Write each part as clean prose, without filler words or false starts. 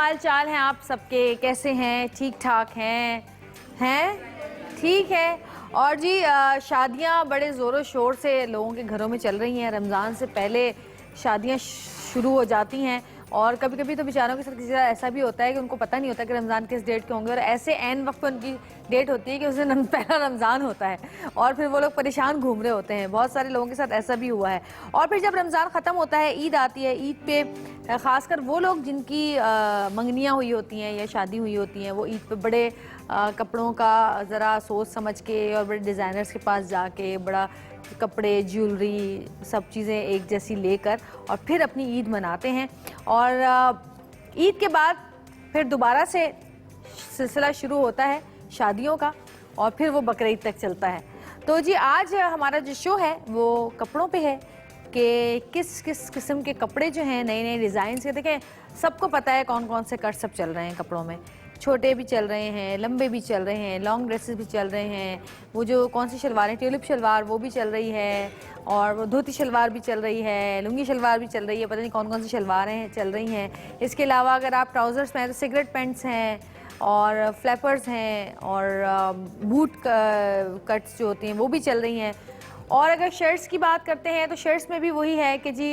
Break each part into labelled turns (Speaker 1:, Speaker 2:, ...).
Speaker 1: हाल चाल हैं आप सबके? कैसे हैं? ठीक ठाक हैं? ठीक है। और जी शादियां बड़े ज़ोरों शोर से लोगों के घरों में चल रही हैं। रमज़ान से पहले शादियां शुरू हो जाती हैं और कभी कभी तो बेचारों के साथ किसी तरह ऐसा भी होता है कि उनको पता नहीं होता कि रमज़ान किस डेट के होंगे और ऐसे एन वक्त पर उनकी डेट होती है कि उस दिन पहला रमज़ान होता है और फिर वो लोग परेशान घूम रहे होते हैं। बहुत सारे लोगों के साथ ऐसा भी हुआ है। और फिर जब रमज़ान ख़त्म होता है, ईद आती है, ईद पे ख़ासकर वो लोग जिनकी मंगनियाँ हुई होती हैं या शादी हुई होती हैं, वो ईद पे बड़े कपड़ों का ज़रा सोच समझ के और बड़े डिज़ाइनर्स के पास जाके बड़ा कपड़े, ज्वेलरी, सब चीज़ें एक जैसी लेकर और फिर अपनी ईद मनाते हैं। और ईद के बाद फिर दोबारा से सिलसिला शुरू होता है शादियों का और फिर वो बकरीद तक चलता है। तो जी आज हमारा जो शो है वो कपड़ों पे है कि किस किस किस्म के कपड़े जो हैं, नए नए डिज़ाइन के। देखें, सबको पता है कौन कौन से कट सब चल रहे हैं कपड़ों में। छोटे भी चल रहे हैं, लंबे भी चल रहे हैं, लॉन्ग ड्रेसेस भी चल रहे हैं, वो जो कौन सी शलवारें, ट्यूलिप शलवार वो भी चल रही है, और वो धोती शलवार भी चल रही है, लुंगी शलवार भी चल रही है, पता नहीं कौन कौन सी शलवारें चल रही हैं। इसके अलावा अगर आप ट्राउज़र्स में हैं तो सिगरेट पैंट्स हैं और फ्लैपर्स हैं और बूट कट्स जो होती हैं वो भी चल रही हैं। और अगर शर्ट्स की बात करते हैं तो शर्ट्स में भी वही है कि जी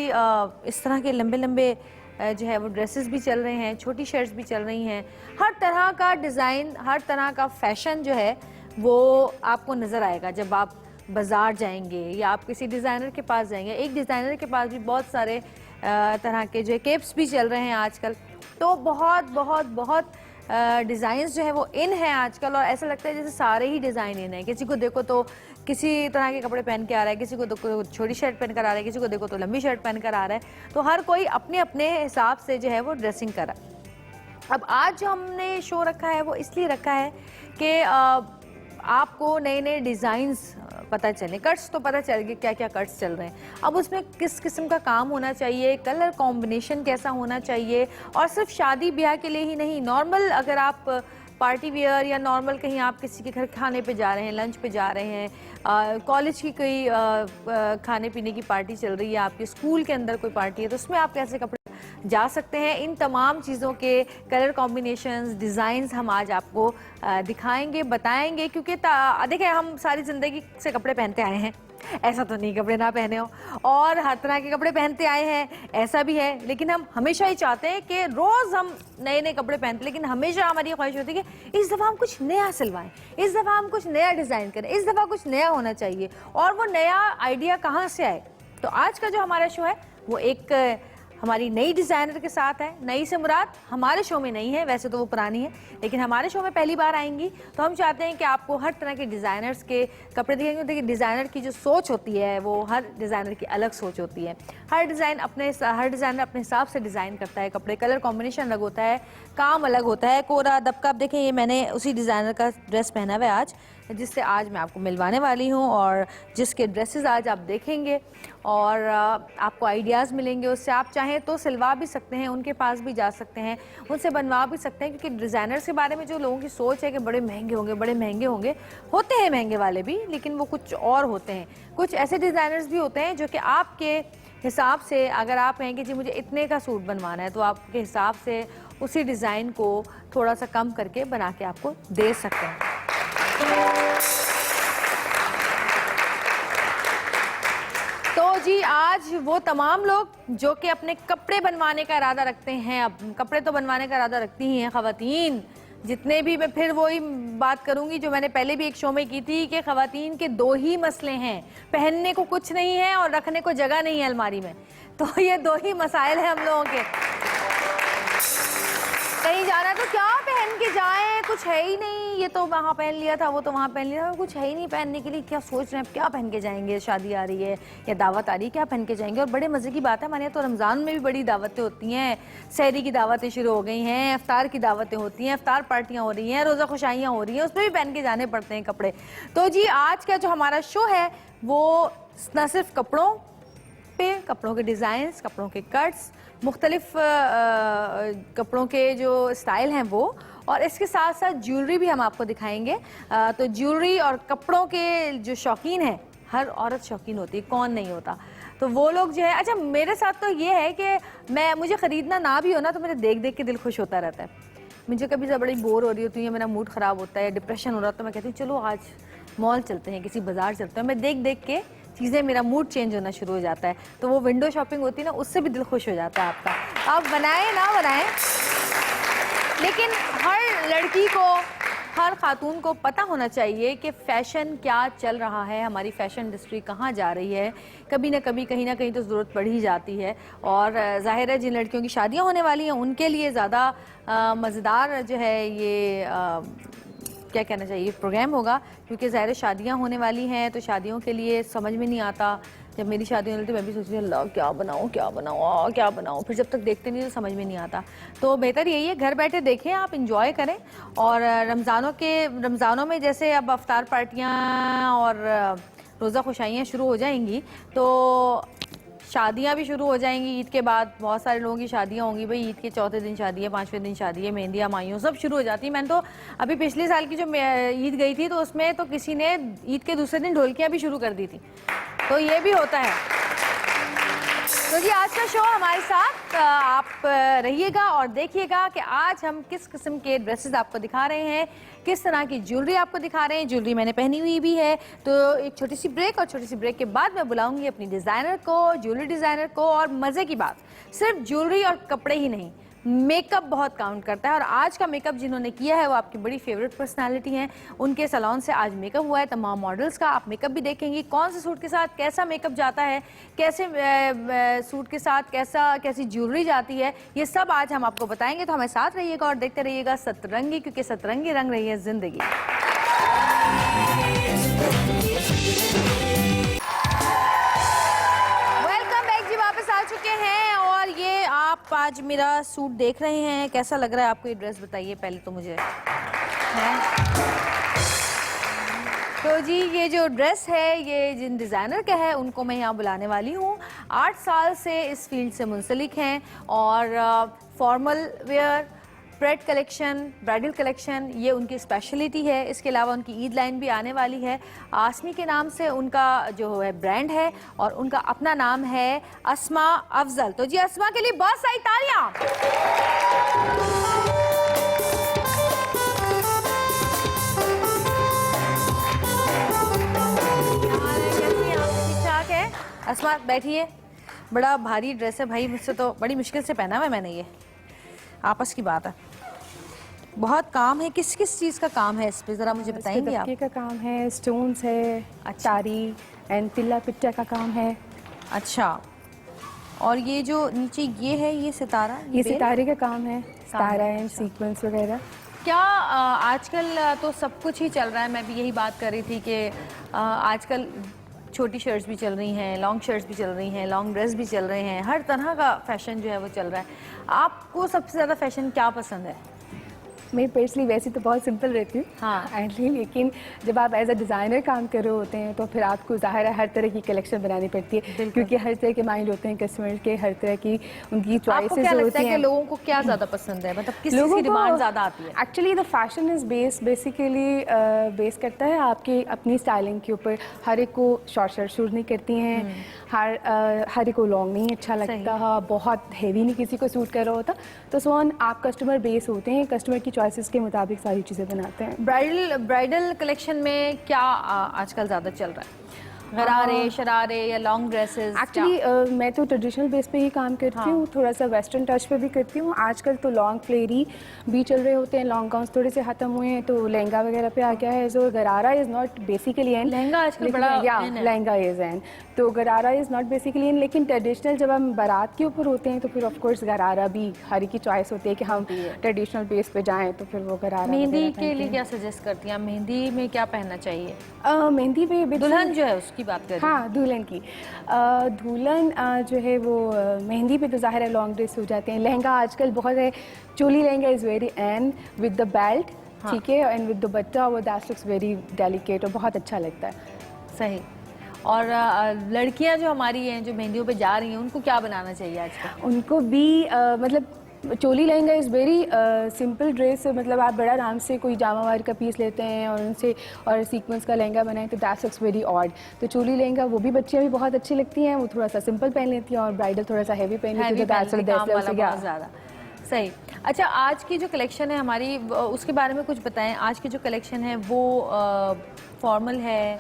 Speaker 1: इस तरह के लंबे लंबे जो है वो ड्रेसेस भी चल रहे हैं, छोटी शर्ट्स भी चल रही हैं। हर तरह का डिज़ाइन, हर तरह का फैशन जो है वो आपको नज़र आएगा जब आप बाज़ार जाएंगे या आप किसी डिज़ाइनर के पास जाएंगे। एक डिज़ाइनर के पास भी बहुत सारे तरह के जो है केप्स भी चल रहे हैं आजकल। तो बहुत बहुत बहुत डिज़ाइंस जो है वो इन है आजकल और ऐसा लगता है जैसे सारे ही डिज़ाइन इन है। किसी को देखो तो किसी तरह के कपड़े पहन के आ रहा है, किसी को देखो छोटी शर्ट पहन कर आ रहा है, किसी को देखो तो लंबी शर्ट पहन कर आ रहा है। तो हर कोई अपने अपने हिसाब से जो है वो ड्रेसिंग कर रहा है। अब आज जो हमने शो रखा है वो इसलिए रखा है कि आपको नए नए डिज़ाइंस पता चले। कट्स तो पता चल गए क्या क्या कट्स चल रहे हैं, अब उसमें किस किस्म का काम होना चाहिए, कलर कॉम्बिनेशन कैसा होना चाहिए। और सिर्फ शादी ब्याह के लिए ही नहीं, नॉर्मल अगर आप पार्टी वियर या नॉर्मल कहीं आप किसी के घर खाने पे जा रहे हैं, लंच पे जा रहे हैं, कॉलेज की कोई खाने पीने की पार्टी चल रही है, आपके स्कूल के अंदर कोई पार्टी है, तो उसमें आप कैसे कपड़े जा सकते हैं। इन तमाम चीज़ों के कलर कॉम्बिनेशंस, डिज़ाइंस हम आज आपको दिखाएंगे, बताएंगे। क्योंकि देखिए, हम सारी ज़िंदगी से कपड़े पहनते आए हैं, ऐसा तो नहीं कपड़े ना पहने हो, और हर तरह के कपड़े पहनते आए हैं, ऐसा भी है। लेकिन हम हमेशा ही चाहते हैं कि रोज़ हम नए नए कपड़े पहनते, लेकिन हमेशा हमारी ख्वाहिश होती है कि इस दफ़ा हम कुछ नया सिलवाएं, इस दफ़ा हम कुछ नया डिज़ाइन करें, इस दफ़ा कुछ नया होना चाहिए। और वो नया आइडिया कहाँ से आए? तो आज का जो हमारा शो है वो एक हमारी नई डिज़ाइनर के साथ है। नई से मुराद हमारे शो में नहीं है, वैसे तो वो पुरानी है, लेकिन हमारे शो में पहली बार आएंगी। तो हम चाहते हैं कि आपको हर तरह के डिज़ाइनर्स के कपड़े दिखेंगे। देखिए, डिज़ाइनर की जो सोच होती है वो हर डिज़ाइनर की अलग सोच होती है। हर डिज़ाइनर अपने हिसाब से डिज़ाइन करता है कपड़े, कलर कॉम्बिनेशन अलग होता है, काम अलग होता है। कोरा दबका, आप देखें, ये मैंने उसी डिज़ाइनर का ड्रेस पहना हुआ है आज, जिससे आज मैं आपको मिलवाने वाली हूँ और जिसके ड्रेसेस आज आप देखेंगे और आपको आइडियाज़ मिलेंगे उससे। आप चाहें तो सिलवा भी सकते हैं, उनके पास भी जा सकते हैं, उनसे बनवा भी सकते हैं। क्योंकि डिज़ाइनर्स के बारे में जो लोगों की सोच है कि बड़े महंगे होंगे, बड़े महंगे होंगे, होते हैं महंगे वाले भी, लेकिन वो कुछ और होते हैं। कुछ ऐसे डिज़ाइनर्स भी होते हैं जो कि आपके हिसाब से, अगर आप कहें कि जी मुझे इतने का सूट बनवाना है, तो आपके हिसाब से उसी डिज़ाइन को थोड़ा सा कम करके बना के आपको दे सकते हैं। तो जी आज वो तमाम लोग जो कि अपने कपड़े बनवाने का इरादा रखते हैं, अब कपड़े तो बनवाने का इरादा रखती ही हैं ख़वातीन जितने भी। मैं फिर वही बात करूंगी जो मैंने पहले भी एक शो में की थी कि ख़वातीन के दो ही मसले हैं, पहनने को कुछ नहीं है और रखने को जगह नहीं है अलमारी में। तो ये दो ही मसाइल हैं हम लोगों के। कहीं जाना है तो क्या पहन के जाएं, कुछ है ही नहीं, ये तो वहाँ पहन लिया था, वो तो वहाँ पहन लिया था, कुछ है ही नहीं पहनने के लिए। क्या सोच रहे हैं क्या पहन के जाएंगे, शादी आ रही है या दावत आ रही है, क्या पहन के जाएंगे। और बड़े मज़े की बात है, हमारे यहाँ तो रमज़ान में भी बड़ी दावतें होती हैं, सहरी की दावतें शुरू हो गई हैं, इफ्तार की दावतें होती हैं, इफ्तार पार्टियाँ हो रही हैं, रोज़ा खुशाइयाँ हो रही हैं, उसमें भी पहन के जाने पड़ते हैं कपड़े। तो जी आज का जो हमारा शो है वो न सिर्फ कपड़ों पे, कपड़ों के डिज़ाइंस, कपड़ों के कट्स, मुख्तलिफ कपड़ों के जो स्टाइल हैं वो, और इसके साथ साथ ज्वेलरी भी हम आपको दिखाएंगे। तो ज्वेलरी और कपड़ों के जो शौकीन हैं, हर औरत शौकीन होती है, कौन नहीं होता। तो वो लोग जो है, अच्छा मेरे साथ तो ये है कि मुझे ख़रीदना ना भी हो ना तो मेरे देख देख के दिल खुश होता रहता है। मुझे कभी से बड़ी बोर हो रही होती है, मेरा मूड ख़राब होता है, डिप्रेशन हो रहा तो मैं कहती हूँ चलो आज मॉल चलते हैं, किसी बाज़ार चलते हैं। मैं देख देख के चीज़ें, मेरा मूड चेंज होना शुरू हो जाता है। तो वो विंडो शॉपिंग होती है ना, उससे भी दिल खुश हो जाता है आपका। आप बनाएं ना बनाएं, लेकिन हर लड़की को, हर खातून को पता होना चाहिए कि फ़ैशन क्या चल रहा है, हमारी फ़ैशन इंडस्ट्री कहाँ जा रही है। कभी ना कभी, कहीं ना कहीं तो ज़रूरत पड़ ही जाती है। और ज़ाहिर है जिन लड़कियों की शादियाँ होने वाली हैं उनके लिए ज़्यादा मज़ेदार जो है ये क्या कहना चाहिए प्रोग्राम होगा, क्योंकि ज़ाहिर शादियाँ होने वाली हैं तो शादियों के लिए समझ में नहीं आता। जब मेरी शादी होने तो मैं भी सोच रही हूँ अल्लाह क्या बनाऊँ क्या बनाऊँ क्या बनाऊँ, फिर जब तक देखते नहीं तो समझ में नहीं आता। तो बेहतर यही है घर बैठे देखें, आप इंजॉय करें। और रमज़ानों में जैसे अब अफ्तार पार्टियाँ और रोज़ा खुशाइयाँ शुरू हो जाएंगी तो शादियां भी शुरू हो जाएंगी। ईद के बाद बहुत सारे लोगों की शादियां होंगी, भाई ईद के चौथे दिन शादी है, 5वें दिन शादी है, मेहंदियाँ माइयों सब शुरू हो जाती है। मैंने तो अभी पिछले साल की जो ईद गई थी तो उसमें तो किसी ने ईद के दूसरे दिन ढोलकियाँ भी शुरू कर दी थी, तो ये भी होता है। तो जी आज का शो हमारे साथ आप रहिएगा और देखिएगा कि आज हम किस किस्म के ड्रेसेस आपको दिखा रहे हैं, किस तरह की ज्वेलरी आपको दिखा रहे हैं। ज्वेलरी मैंने पहनी हुई भी है। तो एक छोटी सी ब्रेक, और छोटी सी ब्रेक के बाद मैं बुलाऊंगी अपनी डिज़ाइनर को, ज्वेलरी डिज़ाइनर को। और मज़े की बात, सिर्फ ज्वेलरी और कपड़े ही नहीं, मेकअप बहुत काउंट करता है। और आज का मेकअप जिन्होंने किया है वो आपकी बड़ी फेवरेट पर्सनालिटी हैं, उनके सैलून से आज मेकअप हुआ है तमाम मॉडल्स का। आप मेकअप भी देखेंगी, कौन से सूट के साथ कैसा मेकअप जाता है, कैसे सूट के साथ कैसी ज्वेलरी जाती है, ये सब आज हम आपको बताएंगे। तो हमें साथ रहिएगा और देखते रहिएगा सतरंगी, क्योंकि सतरंगी रंग रही है जिंदगी। वेलकम बैक जी, वापस आ चुके हैं। और ये आप आज मेरा सूट देख रहे हैं, कैसा लग रहा है आपको ये ड्रेस, बताइए पहले तो मुझे है। तो जी ये जो ड्रेस है ये जिन डिज़ाइनर का है उनको मैं यहाँ बुलाने वाली हूँ। 8 साल से इस फील्ड से मुंसलिक हैं और formal wear, pret collection, bridal collection ये उनकी स्पेशलिटी है। इसके अलावा उनकी ईद लाइन भी आने वाली है। आसमी के नाम से उनका जो है ब्रांड है और उनका अपना नाम है अस्मा अफजल। तो जी अस्मा के लिए बहुत सारी तालियां। ठीक ठाक है अस्मा, बैठिए। बड़ा भारी ड्रेस है भाई, मुझसे तो बड़ी मुश्किल से पहना हुआ है मैंने, ये आपस की बात है। बहुत काम है, किस किस चीज़ का काम है इस पे, ज़रा मुझे बताएंगे आप?
Speaker 2: का काम है, स्टोन्स है, तारी एंड तिल्ला पिट्टा का काम है।
Speaker 1: अच्छा, और ये जो नीचे ये है ये सितारा,
Speaker 2: ये सितारे का काम है, सितारा एंड सीक्वेंस वगैरह।
Speaker 1: क्या आजकल तो सब कुछ ही चल रहा है। मैं भी यही बात कर रही थी कि आजकल छोटी शर्ट्स भी चल रही हैं, लॉन्ग शर्ट्स भी चल रही हैं, लॉन्ग ड्रेस भी चल रहे हैं, हर तरह का फैशन जो है वो चल रहा है। आपको सबसे ज़्यादा फैशन क्या पसंद है?
Speaker 2: मैं पर्सनली वैसे तो बहुत सिंपल रहती हूँ
Speaker 1: हाँ,
Speaker 2: लेकिन जब आप एज अ डिज़ाइनर काम कर रहे होते हैं तो फिर आपको ज़ाहिर है हर तरह की कलेक्शन बनानी पड़ती है, क्योंकि हर तरह के माइंड होते हैं कस्टमर के, हर तरह की उनकी चॉइसेस होती हैं।
Speaker 1: लोगों को क्या ज़्यादा पसंद है, मतलब किस चीज़ की डिमांड ज़्यादा आती है?
Speaker 2: Actually the fashion is basically base करता है आपकी अपनी स्टाइलिंग के ऊपर। हर एक को शॉर्ट शर्ट सूट नहीं करती हैं, हर एक को लॉन्ग नहीं अच्छा लगता, बहुत हेवी नहीं किसी को सूट कर रहा होता। तो सो ऑन आप कस्टमर बेस होते हैं, कस्टमर की चॉइसेस के मुताबिक सारी चीज़ें बनाते हैं।
Speaker 1: ब्राइडल कलेक्शन में क्या आजकल ज़्यादा चल रहा है? गरारे, शरारे या लॉन्ग ड्रेसेस?
Speaker 2: एक्चुअली मैं तो ट्रेडिशनल बेस पे ही काम करती हूँ, थोड़ा सा वेस्टर्न टच पे भी करती हूँ। आजकल तो लॉन्ग फ्लेरी भी चल रहे होते हैं, लॉन्ग गाउन थोड़े से ख़त्म हुए हैं तो लहंगा वगैरह पे आ गया है। जो gharara is not basically in,
Speaker 1: lehenga आजकल बड़ा
Speaker 2: लहंगा इज़ एन, तो gharara is not basically in. लेकिन ट्रेडिशनल जब हम बारात के ऊपर होते हैं तो फिर ऑफकोर्स गरारा भी हर की चॉइस होती है कि हम ट्रेडिशनल बेस पे जाएँ, तो फिर वो गरारा।
Speaker 1: मेहंदी के लिए क्या सजेस्ट करती हैं? मेहंदी में क्या पहनना चाहिए?
Speaker 2: मेहंदी पे
Speaker 1: दुल्हन जो है उसकी बात करें।
Speaker 2: हाँ, दुल्हन की दुल्हन जो है वो मेहंदी पे तो ज़ाहिर है लॉन्ग ड्रेस हो जाते हैं। लहंगा आजकल बहुत है, choli lehenga is very and with the belt, ठीक है, एंड विद दुपट्टा, वो दैट लुक्स वेरी डेलिकेट और बहुत अच्छा लगता है।
Speaker 1: सही। और लड़कियां जो हमारी हैं जो मेहंदियों पे जा रही हैं उनको क्या बनाना चाहिए आजकल?
Speaker 2: उनको भी मतलब choli lehenga is very simple dress, मतलब आप बड़ा आराम से कोई जामा वार का पीस लेते हैं और उनसे और सीक्वेंस का लहंगा बनाएं तो दैट्स लुक्स वेरी ऑड। तो चोली लहंगा वो भी बच्चियाँ भी बहुत अच्छी लगती हैं, वो थोड़ा सा सिंपल पहन लेती हैं और ब्राइडल थोड़ा सा हैवी पहन लेती है, तो दैट्स
Speaker 1: बहुत ज़्यादा सही। अच्छा, आज की जो कलेक्शन है हमारी उसके बारे में कुछ बताएं। आज की जो कलेक्शन है वो फॉर्मल है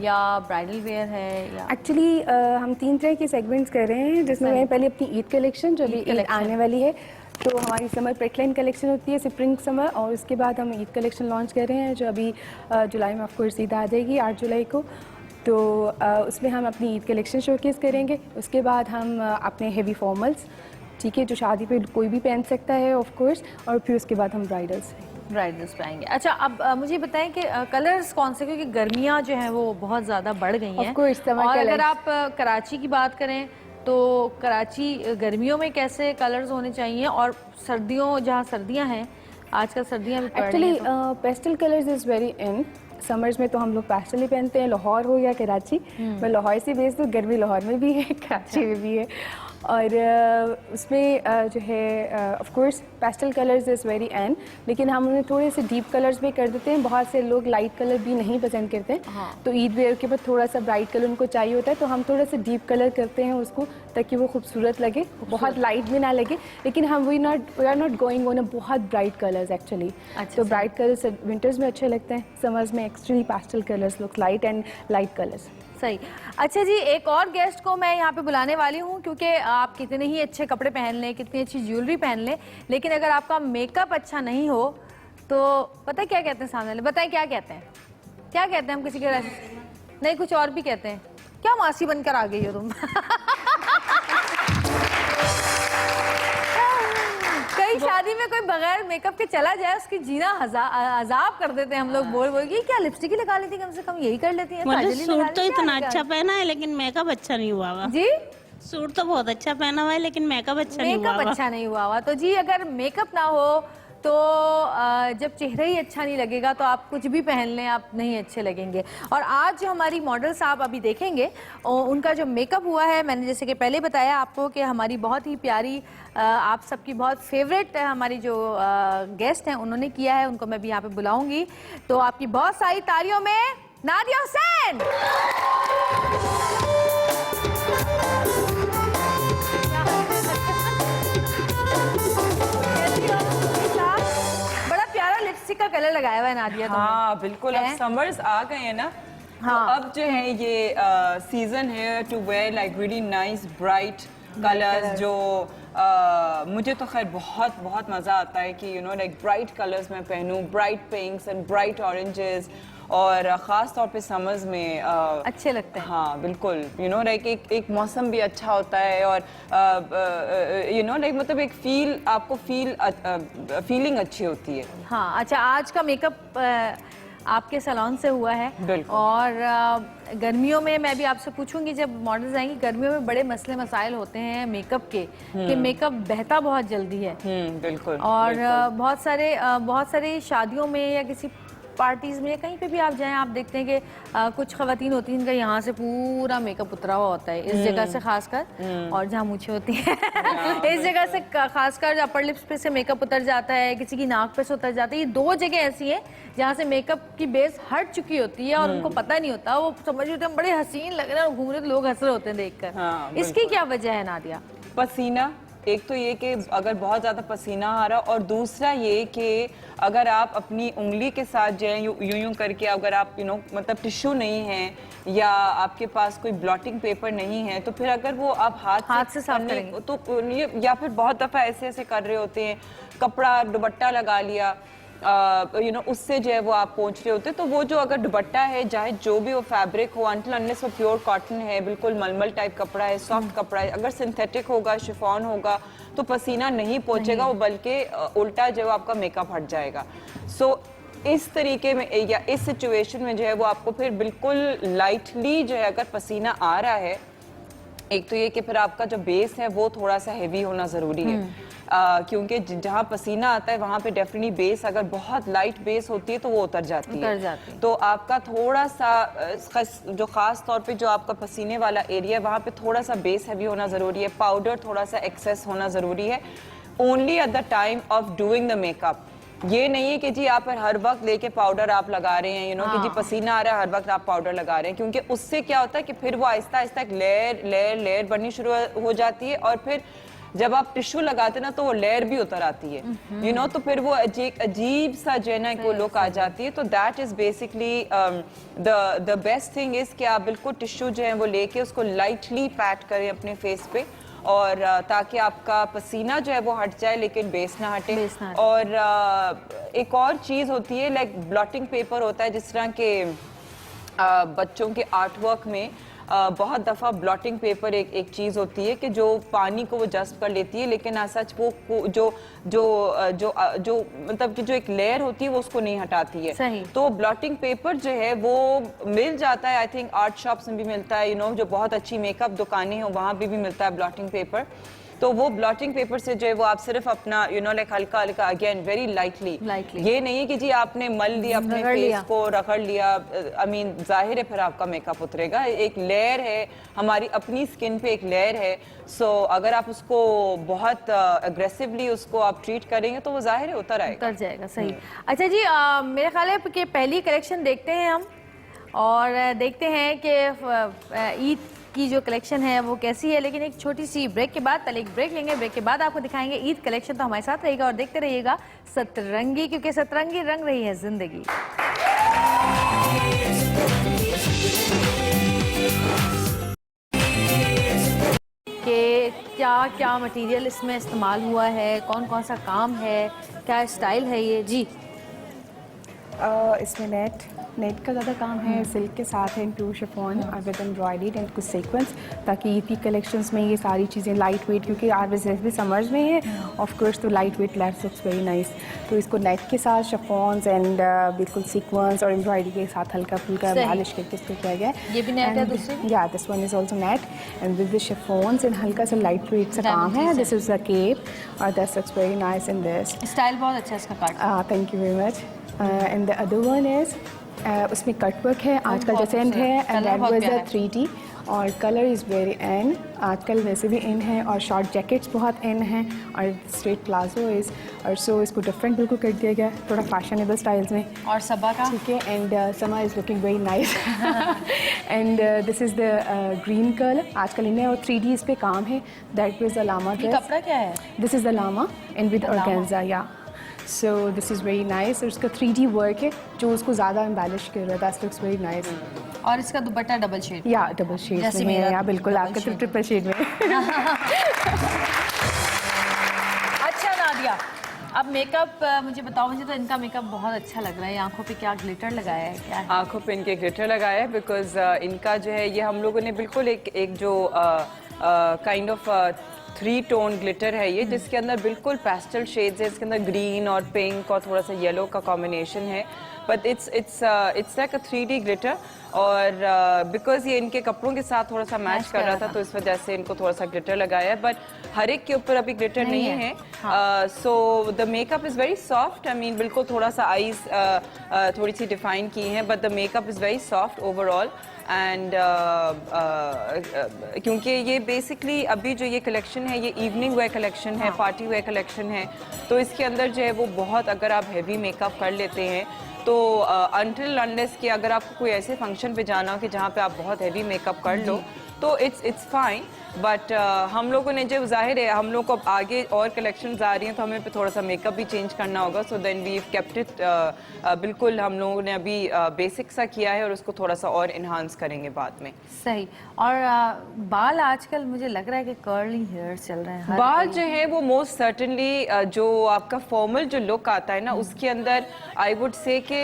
Speaker 1: या ब्राइडल वेयर है या
Speaker 2: एक्चुअली हम 3 तरह के सेगमेंट्स कर रहे हैं, जिसमें मैं पहले अपनी ईद कलेक्शन जो अभी ईद आने वाली है, तो हमारी समर प्रेटलाइन कलेक्शन होती है स्प्रिंग समर, और उसके बाद हम ईद कलेक्शन लॉन्च कर रहे हैं जो अभी जुलाई में ऑफकोर्स ईद आ जाएगी 8 जुलाई को। तो उसमें हम अपनी ईद कलेक्शन शोकेस करेंगे। उसके बाद हम अपने हेवी फॉर्मल्स, ठीक है, जो शादी पे कोई भी पहन सकता है ऑफ कोर्स, और फिर उसके बाद हम ब्राइडल्स
Speaker 1: पे आएंगे। अच्छा, अब मुझे बताएं कि कलर्स कौन से, क्योंकि गर्मियाँ जो हैं वो बहुत ज़्यादा बढ़ गई हैं और अगर आप कराची की बात करें तो कराची गर्मियों में कैसे कलर्स होने चाहिए, और सर्दियों जहाँ सर्दियाँ हैं, आजकल सर्दियाँ भी पड़ रही हैं,
Speaker 2: actually pastel colours is very in. Summers में तो हम लोग पेस्टल ही पहनते हैं, लाहौर हो या कराची। मैं लाहौर से बेस्ड हूँ, गर्मी लाहौर में भी है, कराची में भी है, और उसमें जो है of course pastel colours is very in, लेकिन हम उन्हें थोड़े से डीप कलर्स भी कर देते हैं। बहुत से लोग लाइट कलर भी नहीं पसंद करते हैं, तो ईद वेयर के बाद थोड़ा सा ब्राइट कलर उनको चाहिए होता है, तो हम थोड़ा सा डीप कलर करते हैं उसको, ताकि वो खूबसूरत लगे, बहुत लाइट भी ना लगे, लेकिन हम we are not going on बहुत ब्राइट कलर्स एक्चुअली। तो ब्राइट कलर्स विंटर्स में अच्छे लगते हैं, समर्स में actually pastel colours look light and light colours.
Speaker 1: सही। अच्छा जी, एक और गेस्ट को मैं यहाँ पे बुलाने वाली हूँ, क्योंकि आप कितने ही अच्छे कपड़े पहन लें, कितनी अच्छी ज्वेलरी पहन लें, लेकिन अगर आपका मेकअप अच्छा नहीं हो तो पता है क्या कहते हैं सामने वाले? बताएं क्या कहते हैं, क्या कहते हैं? हम किसी के नहीं, कुछ और भी कहते हैं। क्या मासी बनकर आ गई हो तुम? कई शादी में कोई बगैर मेकअप के चला जाए, उसकी जीना अजाब कर देते हैं हम लोग, बोल बोल क्या लिपस्टिक ही लगा लेती, कम से कम यही कर लेती है।
Speaker 3: मुझे सूट तो इतना अच्छा पहना है लेकिन मेकअप अच्छा नहीं हुआ हुआ
Speaker 1: जी।
Speaker 3: सूट तो बहुत अच्छा पहना हुआ है लेकिन मेकअप अच्छा नहीं हुआ
Speaker 1: हुआ। तो जी, अगर मेकअप ना हो तो जब चेहरा ही अच्छा नहीं लगेगा तो आप कुछ भी पहन लें, आप नहीं अच्छे लगेंगे। और आज जो हमारी मॉडल्स आप अभी देखेंगे उनका जो मेकअप हुआ है, मैंने जैसे कि पहले बताया आपको कि हमारी बहुत ही प्यारी आप सबकी बहुत फेवरेट हमारी जो गेस्ट हैं उन्होंने किया है, उनको मैं भी यहाँ पे बुलाऊंगी। तो आपकी बहुत सारी तालियों में नादिया हुसैन। का कलर लगाया हुआ है नादिया।
Speaker 4: हाँ बिल्कुल, अब समर्स आ गए हैं ना, हाँ। तो अब जो है ये सीजन है to wear like really nice bright colours, जो मुझे तो खैर बहुत बहुत मज़ा आता है कि you know like bright colours मैं पहनूं, bright pinks and bright oranges, और ख़ास तौर पे समर्स में
Speaker 1: अच्छे लगते हैं।
Speaker 4: हाँ बिल्कुल, यू नो लाइक एक मौसम भी अच्छा होता है, और यू नो लाइक मतलब एक आपको फीलिंग अच्छी होती है।
Speaker 1: हाँ। अच्छा, आज का मेकअप आपके सैलून से हुआ है, और गर्मियों में मैं भी आपसे पूछूंगी, जब मॉडल्स आएंगी, गर्मियों में बड़े मसले मसाइल होते हैं मेकअप के, कि मेकअप बहता बहुत जल्दी है।
Speaker 4: बिल्कुल।
Speaker 1: और बहुत सारे शादियों में या किसी पार्टीज़ में, कहीं पे भी आप जाएं, आप देखते हैं कि कुछ ख़वातीन होती हैं जिनका यहाँ से पूरा मेकअप उतरा हुआ होता है, इस जगह से खासकर, और जहाँ मूछें होती हैं इस जगह से खासकर, अपर लिप्स पे से मेकअप उतर जाता है, किसी की नाक पे से उतर जाता है। ये 2 जगह ऐसी हैं जहाँ से मेकअप की बेस हट चुकी होती है और उनको पता नहीं होता, वो समझ रहे होते हैं बड़े हसीन लग रहे हैं और घूम रहे, लोग हंस रहे होते हैं देखकर। इसकी क्या वजह है नादिया?
Speaker 4: पसीना, एक तो ये कि अगर बहुत ज़्यादा पसीना आ रहा, और दूसरा ये कि अगर आप अपनी उंगली के साथ जो है यूं करके, अगर आप यू नो मतलब टिश्यू नहीं है या आपके पास कोई ब्लॉटिंग पेपर नहीं है, तो फिर अगर वो आप हाथ से साफ करेंगे तो ये, या फिर बहुत दफ़ा ऐसे कर रहे होते हैं, कपड़ा दुपट्टा लगा लिया, यू नो उससे जो है वो आप पोंछ रहे होते, तो वो जो अगर दुपट्टा है, चाहे जो भी वो फैब्रिक हो, अनटिल अनलेस वो प्योर कॉटन है, बिल्कुल मलमल टाइप कपड़ा है, सॉफ्ट कपड़ा है, अगर सिंथेटिक होगा, शिफॉन होगा, तो पसीना नहीं पहुंचेगा, वो बल्कि उल्टा जो है आपका मेकअप हट जाएगा। सो इस तरीके में या इस सिचुएशन में जो है वो आपको फिर बिल्कुल लाइटली जो है, अगर पसीना आ रहा है, एक तो ये कि फिर आपका जो बेस है वो थोड़ा सा हेवी होना ज़रूरी है, क्योंकि जहाँ पसीना आता है वहाँ पे डेफिनेटली बेस, अगर बहुत लाइट बेस होती है तो वो उतर जाती है। तो आपका थोड़ा सा जो ख़ास तौर पे जो आपका पसीने वाला एरिया है वहाँ पे थोड़ा सा बेस हैवी होना ज़रूरी है, पाउडर थोड़ा सा एक्सेस होना ज़रूरी है, only at the time of doing the makeup. ये नहीं है कि जी आप हर वक्त लेके पाउडर आप लगा रहे हैं, कि जी पसीना आ रहा है हर वक्त आप पाउडर लगा रहे हैं, क्योंकि उससे क्या होता है कि फिर वो आहिस्ता आहिस्ता एक लेयर लेयर लेयर बननी शुरू हो जाती है, और फिर जब आप टिश्यू लगाते हैं ना तो वो लेयर भी उतर आती है, तो फिर वो एक अजीब सा जो है ना को लुक आ जाती है। तो that is basically the best thing is कि आप बिल्कुल टिश्यू जो है वो लेके उसको लाइटली पैट करें अपने फेस पे, और ताकि आपका पसीना जो है वो हट जाए लेकिन बेस ना हटे। और एक और चीज़ होती है लाइक ब्लॉटिंग पेपर होता है, जिस तरह के बच्चों के आर्ट वर्क में बहुत दफ़ा ब्लॉटिंग पेपर एक चीज़ होती है कि जो पानी को वो जज्ब कर लेती है, लेकिन सच वो जो मतलब कि जो एक लेयर होती है वो उसको नहीं हटाती है।
Speaker 1: सही।
Speaker 4: तो ब्लॉटिंग पेपर जो है वो मिल जाता है, आई थिंक आर्ट शॉप्स में भी मिलता है, जो बहुत अच्छी मेकअप दुकानें हैं वहाँ भी मिलता है ब्लॉटिंग पेपर। तो वो ब्लॉटिंग पेपर से जो है वो आप सिर्फ अपना लाइक हल्का हल्का अगेन वेरी लाइटली, ये नहीं है कि जी आपने मल दिया अपने फेस को रगड़ लिया, आई मीन जाहिर है फिर आपका मेकअप उतरेगा। एक लेयर है, हमारी अपनी स्किन पे एक लेयर है, सो अगर आप उसको बहुत अग्रेसिवली उसको आप ट्रीट करेंगे तो वो जाहिर है उतर
Speaker 1: जाएगा। सही। अच्छा जी, मेरे ख्याल है कि पहली कलेक्शन देखते हैं हम, और देखते हैं कि ईद की जो कलेक्शन है वो कैसी है। लेकिन एक छोटी सी ब्रेक के बाद, पहले एक ब्रेक लेंगे, ब्रेक के बाद आपको दिखाएंगे ईद कलेक्शन। तो हमारे साथ रहेगा और देखते रहिएगा सतरंगी, क्योंकि सतरंगी रंग रही है जिंदगी। कि क्या क्या मटेरियल इसमें इस्तेमाल हुआ है, कौन कौन सा काम है, क्या स्टाइल है ये जी?
Speaker 2: इसमें नेट का ज़्यादा काम है, सिल्क के साथ है, pure chiffon with embroidery and कुछ सीक्वेंस, ताकि ईद की कलेक्शंस में ये सारी चीज़ें लाइट वेट, क्योंकि आज वैसे भी समर्स में है ऑफ कोर्स, तो light weight let's looks very nice. तो इसको नेट के साथ शिफॉन्स एंड बिल्कुल सीक्वेंस और एम्ब्रॉयडरी के साथ हल्का फुल्का पॉलिश करके इसको किया गया है।
Speaker 1: ये भी नेट है दूसरी?
Speaker 2: या this one is also net and with the chiffons and हल्का सा लाइट वेट सा काम है। दिस इज द केप और that's looks very nice in this.
Speaker 1: Style बहुत अच्छा है इसका काट।
Speaker 2: Thank you very much. And the other one is उसमें कट वर्क है, आजकल जैसे इन है, and that was the 3D, और कलर इज़ वेरी इन, आजकल वैसे भी इन है, और शॉर्ट जैकेट्स बहुत इन हैं, और स्ट्रेट प्लाजो इज़, और सो इसको डिफरेंट बिल्कुल कर दिया गया, थोड़ा फैशनेबल स्टाइल्स में।
Speaker 1: और सबा का
Speaker 2: ठीक है, एंड समा is looking very nice and this is the green colour, आजकल इन्हें और 3D इस पे काम है। That was the lama dress.
Speaker 1: कपड़ा क्या है?
Speaker 2: This is the lama and with organza, या so this is very nice, और इसका 3D वर्क है जो उसको ज़्यादा एम्बेलिश कर रहा है। That looks very nice.
Speaker 1: और इसका दुपट्टा डबल शेड?
Speaker 2: या डबल शेड में है, या बिल्कुल आपका तो ट्रिपल शेड में
Speaker 1: अच्छा नादिया, अब मेकअप मुझे बताओ, मुझे तो इनका मेकअप बहुत अच्छा लग रहा है। आंखों पे क्या ग्लिटर लगाया है, क्या है?
Speaker 4: आंखों पे इनके ग्लिटर लगाया है, बिकॉज इनका जो है ये हम लोगों ने बिल्कुल एक जो काइंड ऑफ 3 टोन ग्लिटर है ये, जिसके अंदर बिल्कुल पेस्टल शेड्स है, इसके अंदर ग्रीन और पिंक और थोड़ा सा येलो का कॉम्बिनेशन है, but it's like a 3D glitter. और बिकॉज ये इनके कपड़ों के साथ थोड़ा सा मैच कर रहा था, तो इस वजह से इनको थोड़ा सा ग्लिटर लगाया है, बट हर एक के ऊपर अभी ग्लिटर नहीं है। So the makeup is very soft, I mean बिल्कुल थोड़ा सा आईज थोड़ी सी डिफाइन की हैं, but the makeup is very soft overall. And क्योंकि ये बेसिकली अभी जो ये कलेक्शन है ये इवनिंग वेयर कलेक्शन है, पार्टी वेयर कलेक्शन है, तो इसके अंदर जो है वो बहुत, अगर आप हैवी मेकअप कर लेते हैं तो अनटिल अनलेस कि अगर आपको कोई ऐसे फंक्शन पे जाना हो कि जहाँ पे आप बहुत हैवी मेकअप कर लो तो इट्स फाइन, बट हम लोगों ने जो जाहिर है हम लोग को अब आगे और कलेक्शंस आ रही हैं तो हमें पे थोड़ा सा मेकअप भी चेंज करना होगा, so then we kept it बिल्कुल हम लोगों ने अभी बेसिक सा किया है और उसको थोड़ा सा और इन्हांस करेंगे बाद में।
Speaker 1: सही। और बाल आजकल मुझे लग रहा है कि कर्ली हेयर चल रहे हैं।
Speaker 4: बाल जो है वो मोस्ट सर्टनली जो आपका फॉर्मल जो लुक आता है ना उसके अंदर आई वुड से कि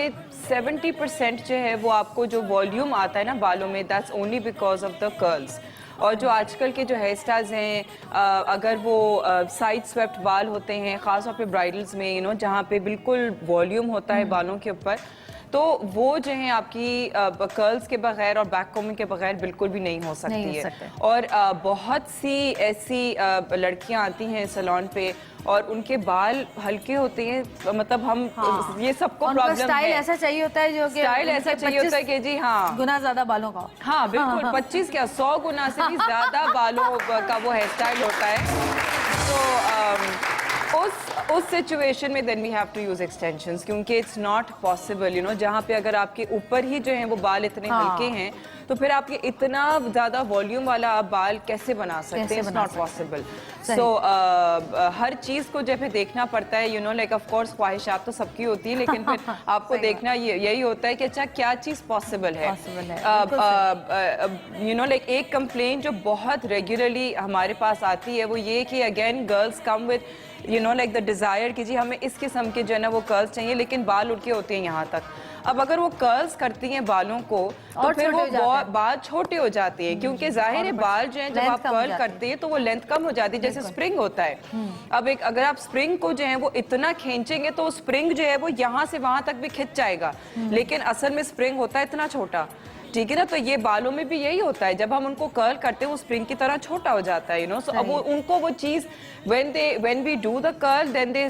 Speaker 4: 70% जो है वो आपको जो वॉल्यूम आता है ना बालों में, that's only because of the curls. और जो आजकल के जो हेयर स्टाइल्स हैं, अगर वो साइड स्वेप्ट बाल होते हैं ख़ास तौर पे ब्राइडल्स में जहाँ पे बिल्कुल वॉल्यूम होता है बालों के ऊपर, तो वो जो है आपकी कर्ल्स के बगैर और बैक कोमिंग के बगैर बिल्कुल भी नहीं हो सकती है। और बहुत सी ऐसी लड़कियां आती हैं सैलून पे और उनके बाल हल्के होते हैं, मतलब हम ये सबको प्रॉब्लम है।
Speaker 1: स्टाइल ऐसा चाहिए होता है जो कि
Speaker 4: स्टाइल ऐसा चाहिए होता है कि जी हाँ
Speaker 1: गुना ज्यादा बालों का।
Speaker 4: हाँ बिल्कुल 25 क्या 100 गुना से भी ज्यादा बालों का वो हेयर स्टाइल होता है। तो उस सिचुएशन में then we have to use extensions, क्योंकि it's not possible, you know, जहाँ पे अगर आपके ऊपर ही जो है वो बाल इतने हल्के हैं तो फिर आप ये इतना ज्यादा वॉल्यूम वाला आप बाल कैसे बना सकते हैं? It's not possible. सो हर चीज को जब देखना पड़ता है, you know, like of course ख्वाहिशात तो सबकी होती है, लेकिन फिर आपको देखना यही होता है कि अच्छा क्या चीज पॉसिबल है। यू नो, लाइक एक कंप्लेंट जो बहुत रेगुलरली हमारे पास आती है वो ये कि again girls come with, you know, like the desire कि जी हमें इस किस्म के जो है ना वो कर्ल्स चाहिए, लेकिन बाल उड़ के होते हैं यहाँ तक। अब अगर वो कर्ल्स करती हैं बालों को तो फिर वो बाल छोटे हो जाते हैं, क्योंकि जाहिर है बाल जो है जब आप कर्ल करते हैं तो वो लेंथ कम हो जाती है, जैसे स्प्रिंग होता है। अब एक अगर आप स्प्रिंग को जो है वो इतना खींचेंगे तो स्प्रिंग जो है वो यहाँ से वहां तक भी खिंच जाएगा, लेकिन असल में स्प्रिंग होता है इतना छोटा, ठीक है ना। तो ये बालों में भी यही होता है, जब हम उनको कर्ल करते हैं वो स्प्रिंग की तरह छोटा हो जाता है, यू नो। सो अब वो उनको वो चीज when we do the curl then they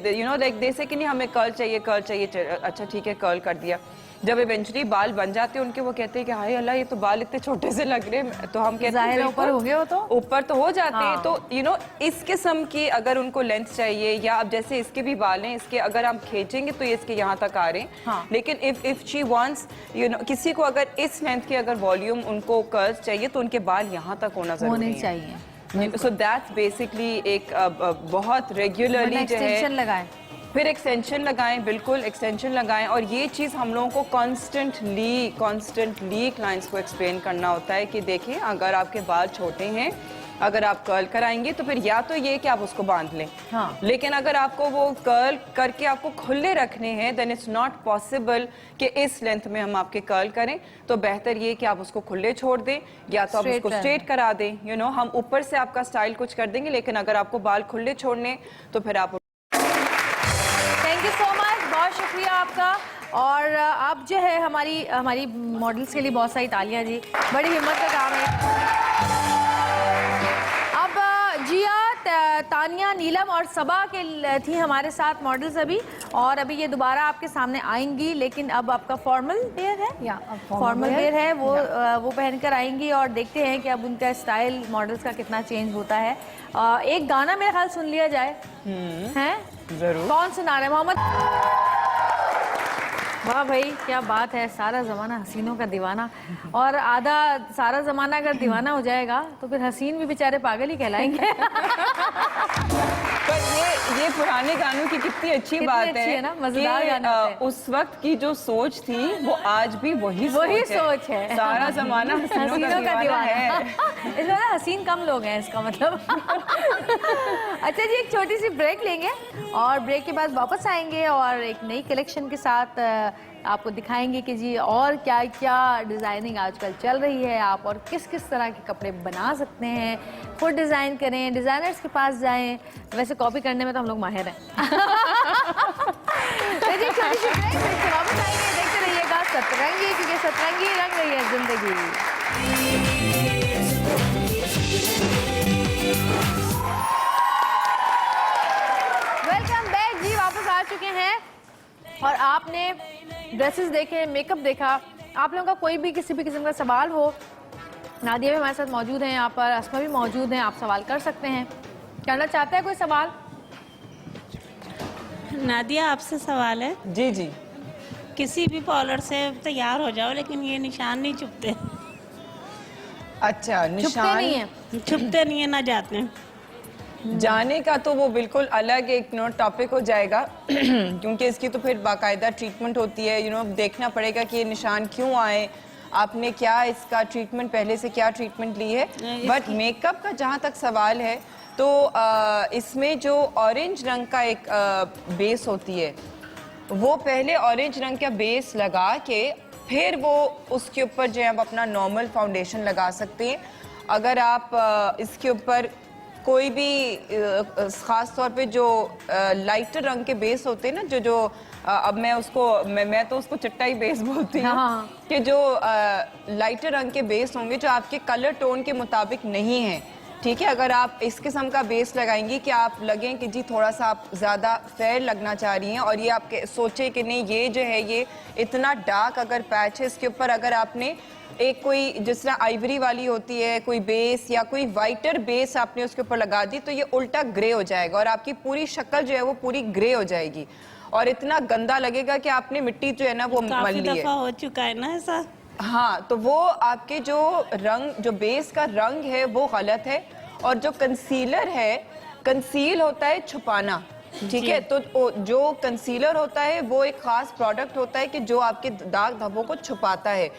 Speaker 4: you know like they say कि नहीं हमें कर्ल चाहिए, अच्छा ठीक है कर्ल कर दिया। जब इवेंचुअली बाल बन जाते हैं उनके, वो कहते हैं कि हाय अल्लाह ये तो बाल इतने छोटे से लग रहे हैं, तो हम कहते हैं
Speaker 1: ऊपर होंगे, वो तो
Speaker 4: ऊपर तो हो जाते हैं। तो यू नो इस किस्म की अगर उनको लेंथ चाहिए, या अब जैसे इसके भी बाल हैं, इसके अगर हम खींचेंगे तो ये इसके यहाँ तक आ रहे हैं, लेकिन if she wants, you know, किसी को अगर इस लेंथ की अगर वॉल्यूम उनको कर्ल्स चाहिए तो उनके बाल यहाँ तक होना जरूरी है। सो दैट्स बेसिकली एक बहुत रेगुलरली जो है फिर एक्सटेंशन लगाएं, बिल्कुल एक्सटेंशन लगाएं। और ये चीज़ हम लोगों को कॉन्स्टेंटली क्लाइंट्स को एक्सप्लेन करना होता है कि देखिए अगर आपके बाल छोटे हैं, अगर आप कर्ल कराएंगे तो फिर या तो ये कि आप उसको बांध लें, लेकिन अगर आपको वो कर्ल करके आपको खुले रखने हैं देन इट्स नॉट पॉसिबल कि इस लेंथ में हम आपके कर्ल करें। तो बेहतर ये कि आप उसको खुले छोड़ दें, या तो आप उसको स्ट्रेट करा दें, यू नो, हम ऊपर से आपका स्टाइल कुछ कर देंगे, लेकिन अगर आपको बाल खुले छोड़ने तो फिर आप।
Speaker 1: थैंक यू सो मच, बहुत शुक्रिया आपका। और आप जो है हमारी मॉडल्स के लिए बहुत सारी तालियां जी, बड़ी हिम्मत का काम है। अब जिया, तानिया, नीलम और सबा के थी हमारे साथ मॉडल्स अभी, और अभी ये दोबारा आपके सामने आएंगी, लेकिन अब आपका फॉर्मल वेयर है, या फॉर्मल वेयर है, वो पहनकर आएंगी, और देखते हैं कि अब उनका स्टाइल मॉडल्स का कितना चेंज होता है। एक गाना मेरा ख्याल सुन लिया जाए, हैं? जरूर। कौन सुना रहे हैं? मोहम्मद। वाह भाई क्या बात है, सारा ज़माना हसीनों का दीवाना, और आधा सारा ज़माना अगर दीवाना हो जाएगा तो फिर हसीन भी बेचारे पागल ही कहलाएंगे।
Speaker 4: पर ये पुराने गानों की कितनी अच्छी बात है
Speaker 1: ना, मजेदार गाने हैं।
Speaker 4: उस वक्त की जो सोच थी वो आज भी वही सोच है। सारा ज़माना हसीनों का दीवाना है।
Speaker 1: इसमें ना हसीन कम लोग हैं, इसका मतलब। अच्छा जी, एक छोटी सी ब्रेक लेंगे और ब्रेक के बाद वापस आएंगे और एक नई कलेक्शन के साथ आपको दिखाएंगे कि जी और क्या क्या डिज़ाइनिंग आजकल चल रही है, आप और किस किस तरह के कपड़े बना सकते हैं। खुद डिज़ाइन करें, डिज़ाइनर्स के पास जाएं, वैसे कॉपी करने में तो हम लोग माहिर हैं। तो जी छोटी सी ब्रेक, फिर वापस आएंगे, देखते रहिएगा सतरंगी, क्योंकि सतरंगी रंग रही है जिंदगी। वेलकम बैक जी, वापस आ चुके हैं और आपने ड्रेसेस देखे, मेकअप देखा। आप लोगों का कोई भी किसी भी किस्म का सवाल हो, नादिया भी हमारे साथ मौजूद हैं, यहाँ पर अस्मा भी मौजूद हैं, आप सवाल कर सकते हैं। करना चाहते हैं कोई सवाल?
Speaker 3: नादिया आपसे सवाल है।
Speaker 4: जी जी।
Speaker 3: किसी भी पार्लर से तैयार हो जाओ लेकिन ये निशान नहीं छुपते।
Speaker 4: अच्छा, निशान
Speaker 1: नहीं है,
Speaker 3: छुपते नहीं है, ना जाते हैं।
Speaker 4: जाने का तो वो बिल्कुल अलग एक टॉपिक हो जाएगा क्योंकि इसकी तो फिर बाकायदा ट्रीटमेंट होती है, देखना पड़ेगा कि ये निशान क्यों आए, आपने क्या इसका ट्रीटमेंट पहले से क्या ट्रीटमेंट ली है। बट मेकअप का जहाँ तक सवाल है तो इसमें जो ऑरेंज रंग का एक बेस होती है, वो पहले ऑरेंज रंग का बेस लगा के फिर वो उसके ऊपर जो है आप अपना नॉर्मल फाउंडेशन लगा सकते हैं। अगर आप इसके ऊपर कोई भी ख़ास तौर पे जो लाइटर रंग के बेस होते हैं ना, जो अब मैं तो उसको चट्टाई बेस बोलती हूँ, कि जो लाइटर रंग के बेस होंगे जो आपके कलर टोन के मुताबिक नहीं है, ठीक है। अगर आप इस किस्म का बेस लगाएंगी कि आप लगें कि जी थोड़ा सा आप ज़्यादा फेयर लगना चाह रही हैं, और ये आपके सोचे कि नहीं ये जो है ये इतना डार्क अगर पैच है, इसके ऊपर अगर आपने एक कोई जिस तरह आइवरी वाली होती है कोई बेस या कोई वाइटर बेस आपने उसके ऊपर लगा दी तो ये उल्टा ग्रे हो जाएगा और आपकी पूरी शक्ल जो है वो पूरी ग्रे हो जाएगी और इतना गंदा लगेगा कि आपने मिट्टी जो है ना वो मल
Speaker 3: काफी
Speaker 4: ली है।
Speaker 3: दफा हो चुका है ना ऐसा।
Speaker 4: हाँ, तो वो आपके जो रंग, जो बेस का रंग है वो गलत है और जो कंसीलर है, कंसील होता है छुपाना, ठीक है। तो जो कंसीलर होता है वो एक खास प्रोडक्ट होता है कि जो आपके दाग धब्बों को छुपाता है।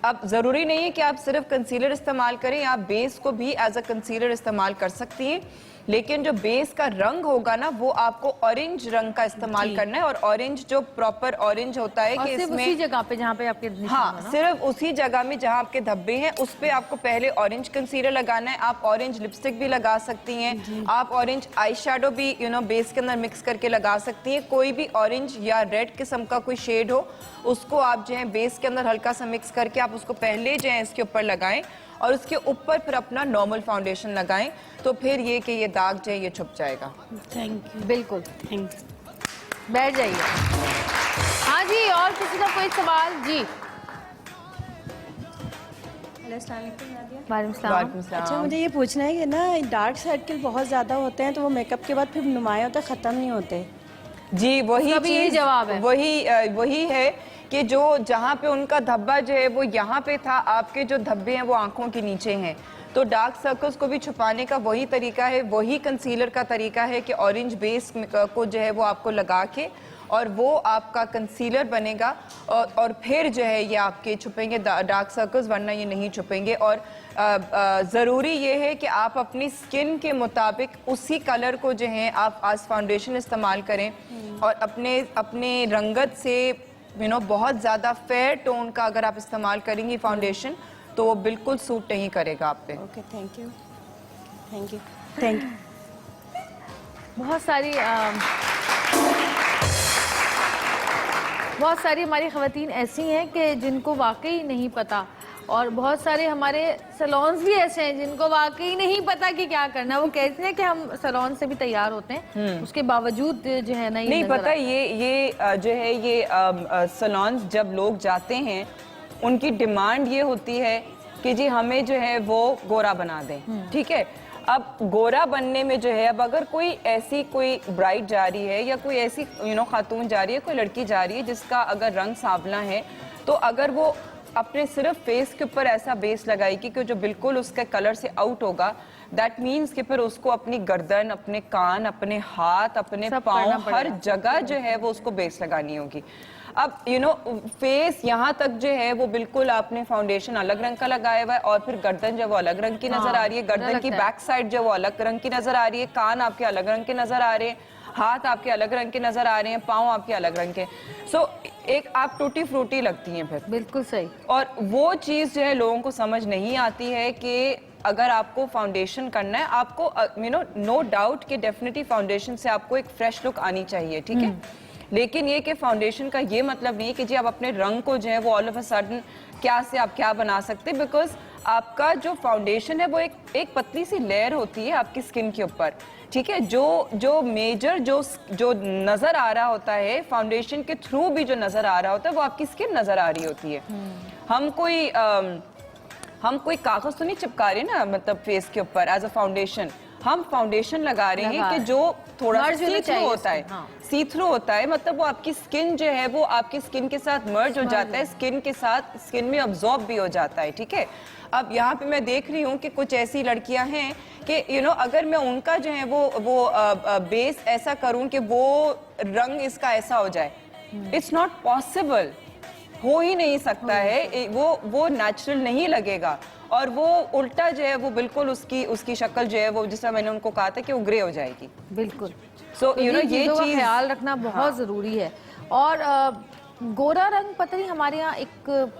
Speaker 4: अब जरूरी नहीं है कि आप सिर्फ कंसीलर इस्तेमाल करें, आप बेस को भी एज अ कंसीलर इस्तेमाल कर सकती हैं, लेकिन जो बेस का रंग होगा ना वो आपको ऑरेंज रंग का इस्तेमाल करना है और ऑरेंज जो प्रॉपर ऑरेंज होता है कि
Speaker 1: सिर्फ
Speaker 4: इसमें
Speaker 1: उसी जगह पे जहाँ पे आपके निशान हो
Speaker 4: हाँ,
Speaker 1: ना?
Speaker 4: सिर्फ उसी जगह में जहाँ आपके धब्बे हैं उस पे आपको पहले ऑरेंज कंसीलर लगाना है। आप ऑरेंज लिपस्टिक भी लगा सकती हैं, आप ऑरेंज आई शेडो भी बेस के अंदर मिक्स करके लगा सकती हैं। कोई भी ऑरेंज या रेड किस्म का कोई शेड हो उसको आप जो है बेस के अंदर हल्का सा मिक्स करके आप उसको पहले जो है इसके ऊपर लगाएं और उसके ऊपर फिर अपना नॉर्मल फाउंडेशन लगाएं, तो फिर ये कि ये दाग जो है ये छुप जाएगा।
Speaker 3: Thank you.
Speaker 1: बिल्कुल,
Speaker 3: थैंक यू।
Speaker 1: बैठ जाइए। हाँ जी, और किसी का कोई सवाल? जी वालेकुम सलाम।
Speaker 5: अच्छा, मुझे ये पूछना है कि ना डार्क सर्किल बहुत ज़्यादा होते हैं तो वो मेकअप के बाद फिर नुमाया होता है, ख़त्म नहीं होते।
Speaker 4: जी, वही
Speaker 1: उसका भी यही
Speaker 4: चीज़,
Speaker 1: जवाब है।
Speaker 4: वही है कि जो जहाँ पे उनका धब्बा जो है वो यहाँ पे था, आपके जो धब्बे हैं वो आंखों के नीचे हैं, तो डार्क सर्कल्स को भी छुपाने का वही तरीका है, वही कंसीलर का तरीका है कि ऑरेंज बेस को जो है वो आपको लगा के और वो आपका कंसीलर बनेगा और फिर जो है ये आपके छुपेंगे डार्क सर्कल्स, वरना ये नहीं छुपेंगे। और ज़रूरी ये है कि आप अपनी स्किन के मुताबिक उसी कलर को जो है आप आज फाउंडेशन इस्तेमाल करें और अपने रंगत से बहुत ज़्यादा फेयर टोन का अगर आप इस्तेमाल करेंगी फाउंडेशन तो वो बिल्कुल सूट नहीं करेगा आप पे।
Speaker 5: Okay, thank you, thank you, thank you.
Speaker 1: बहुत सारी हमारी ख़वातीन ऐसी हैं कि जिनको वाकई नहीं पता, और बहुत सारे हमारे सैलून्स भी ऐसे हैं जिनको वाकई नहीं पता कि क्या करना है। वो कहते हैं कि हम सैलून से भी तैयार होते हैं, उसके बावजूद जो है ना ये
Speaker 4: नहीं
Speaker 1: नज़र
Speaker 4: पता, ये जो है ये सैलून्स जब लोग जाते हैं उनकी डिमांड ये होती है कि जी हमें जो है वो गोरा बना दें, ठीक है। अब गोरा बनने में जो है, अब अगर कोई ब्राइड जा रही है या कोई ऐसी खातून जा रही है, कोई लड़की जा रही है जिसका अगर रंग सांवला है, तो अगर वो अपने सिर्फ फेस के ऊपर ऐसा बेस लगाएगी कि जो बिल्कुल उसके कलर से आउट होगा, दैट मीन्स कि फिर उसको अपनी गर्दन, अपने कान, अपने हाथ, अपने पाँव, हर जगह जो है वो उसको बेस लगानी होगी। अब फेस यहाँ तक जो है वो बिल्कुल आपने फाउंडेशन अलग रंग का लगाया हुआ है और फिर गर्दन जो वो अलग रंग की नजर आ रही है, गर्दन की बैक साइड जो वो अलग रंग की नजर आ रही है, कान आपके अलग रंग के नजर आ रहे हैं, हाथ आपके अलग रंग के नजर आ रहे हैं, पाँव आपके अलग रंग के। सो एक आप टूटी फ्रूटी लगती हैं फिर।
Speaker 1: बिल्कुल सही।
Speaker 4: और वो चीज़ जो है लोगों को समझ नहीं आती है कि अगर आपको फाउंडेशन करना है, आपको नो डाउट कि डेफिनेटली फाउंडेशन से आपको एक फ्रेश लुक आनी चाहिए, ठीक है। लेकिन ये कि फाउंडेशन का ये मतलब नहीं कि जी आप अपने रंग को जो है वो ऑल ऑफ अ सडन क्या से आप क्या बना सकते, बिकॉज आपका जो फाउंडेशन है वो एक पतली सी लेयर होती है आपकी स्किन के ऊपर, ठीक है। जो मेजर जो नजर आ रहा होता है फाउंडेशन के थ्रू भी जो नजर आ रहा होता है वो आपकी स्किन नजर आ रही होती है। हम कोई कागज तो नहीं चिपका रहे ना, मतलब फेस के ऊपर एज अ फाउंडेशन, हम फाउंडेशन लगा रहे हैं कि जो थोड़ा सी थ्रू होता है, सी थ्रू होता है, मतलब वो आपकी स्किन जो है वो आपकी स्किन के साथ मर्ज हो जाता है, स्किन के साथ स्किन में अब्जॉर्ब भी हो जाता है, ठीक है। अब यहाँ पे मैं देख रही हूँ कि कुछ ऐसी लड़कियां हैं कि अगर मैं उनका जो है वो बेस ऐसा करूँ कि वो रंग इसका ऐसा हो जाए, इट्स नॉट पॉसिबल, हो ही नहीं सकता है, वो नेचुरल नहीं लगेगा और वो उल्टा जो है वो बिल्कुल उसकी शक्ल जो है वो, जिस तरह मैंने उनको कहा था कि वो ग्रे हो जाएगी।
Speaker 1: बिल्कुल।
Speaker 4: सो
Speaker 1: ये चीज़ ख्याल रखना बहुत ज़रूरी है। और गोरा रंग, पता नहीं हमारे यहाँ एक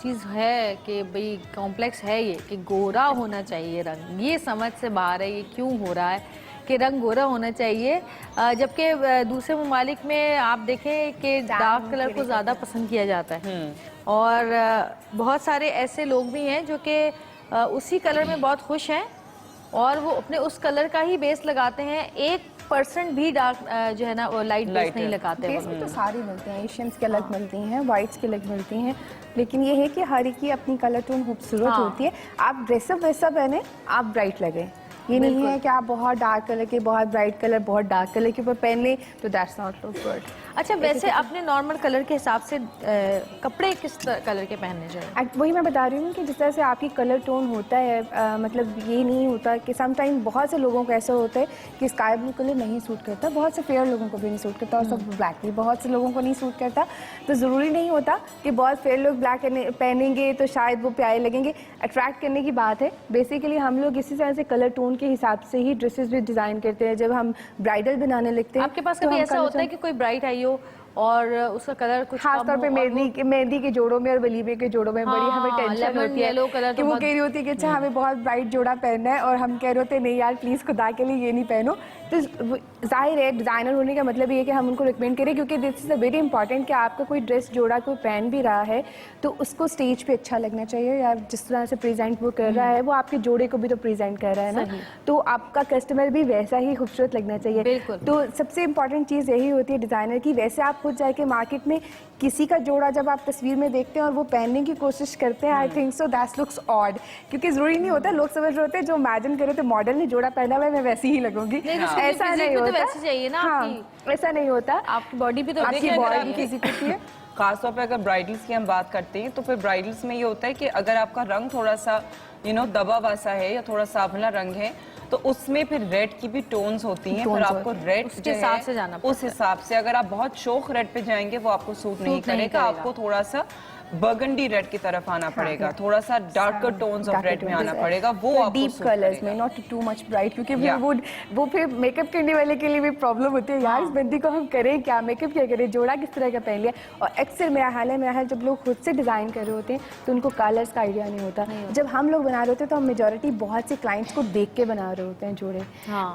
Speaker 1: चीज़ है कि भाई कॉम्प्लेक्स है ये कि गोरा होना चाहिए रंग, ये समझ से बाहर है ये क्यों हो रहा है कि रंग गोरा होना चाहिए, जबकि दूसरे ममालिक में आप देखें कि डार्क कलर को ज़्यादा पसंद किया जाता है। और बहुत सारे ऐसे लोग भी हैं जो कि उसी कलर में बहुत खुश हैं और वो अपने उस कलर का ही बेस लगाते हैं। एक 1% भी डार्क जो है ना वो लाइट बेस नहीं लगाते
Speaker 2: बेस में तो सारी मिलते हैं, एशियंस के अलग मिलती हैं, वाइट्स के अलग मिलती हैं, लेकिन ये है कि हर एक की अपनी कलर टोन खूबसूरत होती है। आप ड्रेसअप वैसा पहने, आप ब्राइट लगे। ये नहीं है कि आप बहुत डार्क कलर के, बहुत ब्राइट कलर, बहुत डार्क कलर के ऊपर पहन लें तो दैट्स नॉट लुक गुड।
Speaker 1: अच्छा, वैसे अपने नॉर्मल कलर के हिसाब से कपड़े किस कलर के पहनने चाहिए?
Speaker 2: वही मैं बता रही हूँ कि जिस तरह से आपकी कलर टोन होता है, मतलब ये नहीं होता कि समटाइम बहुत से लोगों को ऐसा होता है कि स्काई ब्लू कलर नहीं सूट करता, बहुत से फेयर लोगों को भी नहीं सूट करता, और सब ब्लैक भी बहुत से लोगों को नहीं सूट करता। तो ज़रूरी नहीं होता कि बहुत फेयर लोग ब्लैक पहनेंगे तो शायद वो प्यारे लगेंगे। अट्रैक्ट करने की बात है। बेसिकली हम लोग इसी तरह से कलर टोन के हिसाब से ही ड्रेसेस भी डिज़ाइन करते हैं। जब हम ब्राइडल बनाने लगते हैं,
Speaker 1: आपके पास कभी ऐसा होता है कि कोई ब्राइट आई हो और उसका कलर कुछ
Speaker 2: खास तौर पे मेहंदी के जोड़ों में और वलीमे के जोड़ों में बड़ी हमें टेंशन होती है कि वो कह रही होती है कि अच्छा हमें बहुत ब्राइट जोड़ा पहनना है, और हम कह रहे होते हैं नहीं यार प्लीज़ खुदा के लिए ये नहीं पहनो। तो जाहिर है डिज़ाइनर होने का मतलब ये है कि हम उनको रिकमेंड करें, क्योंकि this is a very important कि आपका कोई ड्रेस जोड़ा कोई पहन भी रहा है तो उसको स्टेज पे अच्छा लगना चाहिए, या जिस तरह से प्रेजेंट वो कर रहा है वो आपके जोड़े को भी तो प्रेजेंट कर रहा है ना, तो आपका कस्टमर भी वैसा ही खूबसूरत लगना चाहिए। तो सबसे इंपॉर्टेंट चीज़ यही होती है डिज़ाइनर की। वैसे आप खुद जाके मार्केट में किसी का जोड़ा जब आप तस्वीर में देखते हैं और वो पहनने की कोशिश करते हैं, I think so that looks odd, क्योंकि ज़रूरी नहीं होता, लोग समझ रहे होते हैं जो इमेजिन करे तो मॉडल ने जोड़ा पहना हुआ है मैं वैसी ही लगूंगी, ऐसा नहीं होता।
Speaker 1: वैसे चाहिए ना,
Speaker 2: ऐसा नहीं होता,
Speaker 1: आपकी बॉडी भी तो
Speaker 2: आपकी बॉडी फिजिक होती है।
Speaker 4: खासतौर पे अगर ब्राइडल्स की हम बात करते हैं तो फिर ब्राइडल्स में ये होता है कि अगर आपका रंग थोड़ा सा दबा वसा है या थोड़ा सांवला रंग है तो उसमें फिर रेड की भी टोन्स होती हैं, फिर आपको रेड
Speaker 1: उसके हिसाब से जाना पड़ता है।
Speaker 4: उस हिसाब से अगर आप बहुत शौक रेड पे जाएंगे वो आपको सूट नहीं करेगा, आपको थोड़ा सा बर्गंडी रेड की तरफ आना पड़ेगा, थोड़ा सा डार्कर टोन्स ऑफ रेड में आना पड़ेगा, वो आपको
Speaker 2: डीप कलर्स में, नॉट टू मच ब्राइट, क्योंकि फिर वो फिर मेकअप करने वाले के लिए भी प्रॉब्लम होती है, यार इस बंदी को हम करें क्या, मेकअप क्या करें, जोड़ा किस तरह का पहन लिया। और अक्सर मेरा हाल है जब लोग खुद से डिज़ाइन कर रहे होते हैं तो उनको कलर्स का आइडिया नहीं होता। जब हम लोग बना रहे होते हैं तो हम मेजॉरिटी बहुत से क्लाइंट्स को देख के बना रहे होते हैं जोड़े,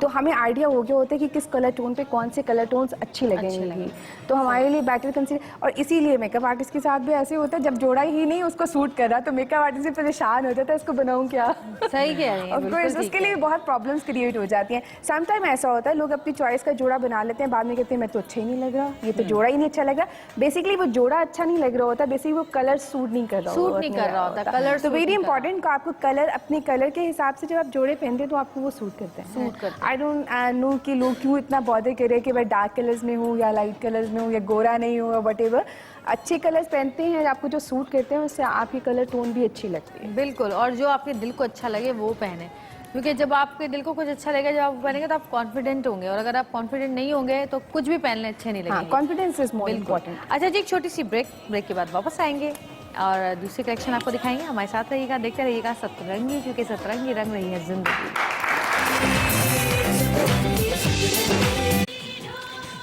Speaker 2: तो हमें आइडिया हो गया होता है कि किस कलर टोन पे कौन से कलर टोन्स अच्छी लगेंगी, तो हमारे लिए बेटर कंसीडर। और इसीलिए मेकअप आर्टिस्ट के साथ भी ऐसे होता है, जब जोड़ा ही नहीं उसको सूट कर रहा तो मेकअप आर्टिस्ट भी परेशान हो जाता है, इसको बनाऊं क्या।
Speaker 1: सही कह रही हैं,
Speaker 2: ऑफ कोर्स उसके लिए बहुत प्रॉब्लम्स क्रिएट हो जाती हैं। सम टाइम ऐसा होता है लोग अपनी चॉइस का जोड़ा बना लेते हैं, बाद में कहते हैं मैं तो अच्छा ही नहीं लग रहा, ये तो जोड़ा ही नहीं अच्छा लग रहा। बेसिकली वो जोड़ा अच्छा नहीं लग रहा होता, बेसिकली वो कलर सूट नहीं कर रहा होता कलर। तो वेरी इंपॉर्टेंट, आपको कलर अपने कलर के हिसाब से जब आप जोड़े पहनते हैं तो आपको वो सूट करते हैं। आई डोंट नो कि लोग क्यों इतना बॉदर करें कि मैं डार्क कलर्स में हूँ या लाइट कलर्स में हूँ या गोरा नहीं हूँ, वटेवर। अच्छे कलर्स पहनते हैं, आपको जो सूट करते हैं उससे आपकी कलर टोन भी अच्छी लगती है।
Speaker 1: बिल्कुल, और जो आपके दिल को अच्छा लगे वो पहने, क्योंकि जब आपके दिल को कुछ अच्छा लगेगा, जब आप पहनेंगे तो आप कॉन्फिडेंट होंगे, और अगर आप कॉन्फिडेंट नहीं होंगे तो कुछ भी पहनने अच्छे नहीं लगेंगे।
Speaker 2: Confidence is more important.
Speaker 1: अच्छा जी, एक छोटी सी ब्रेक के बाद वापस आएंगे और दूसरी कलेक्शन आपको दिखाएंगे। हमारे साथ रहिएगा, देखते रहिएगा सतरंगी, क्योंकि सतरंगी रंग रही है जिंदगी।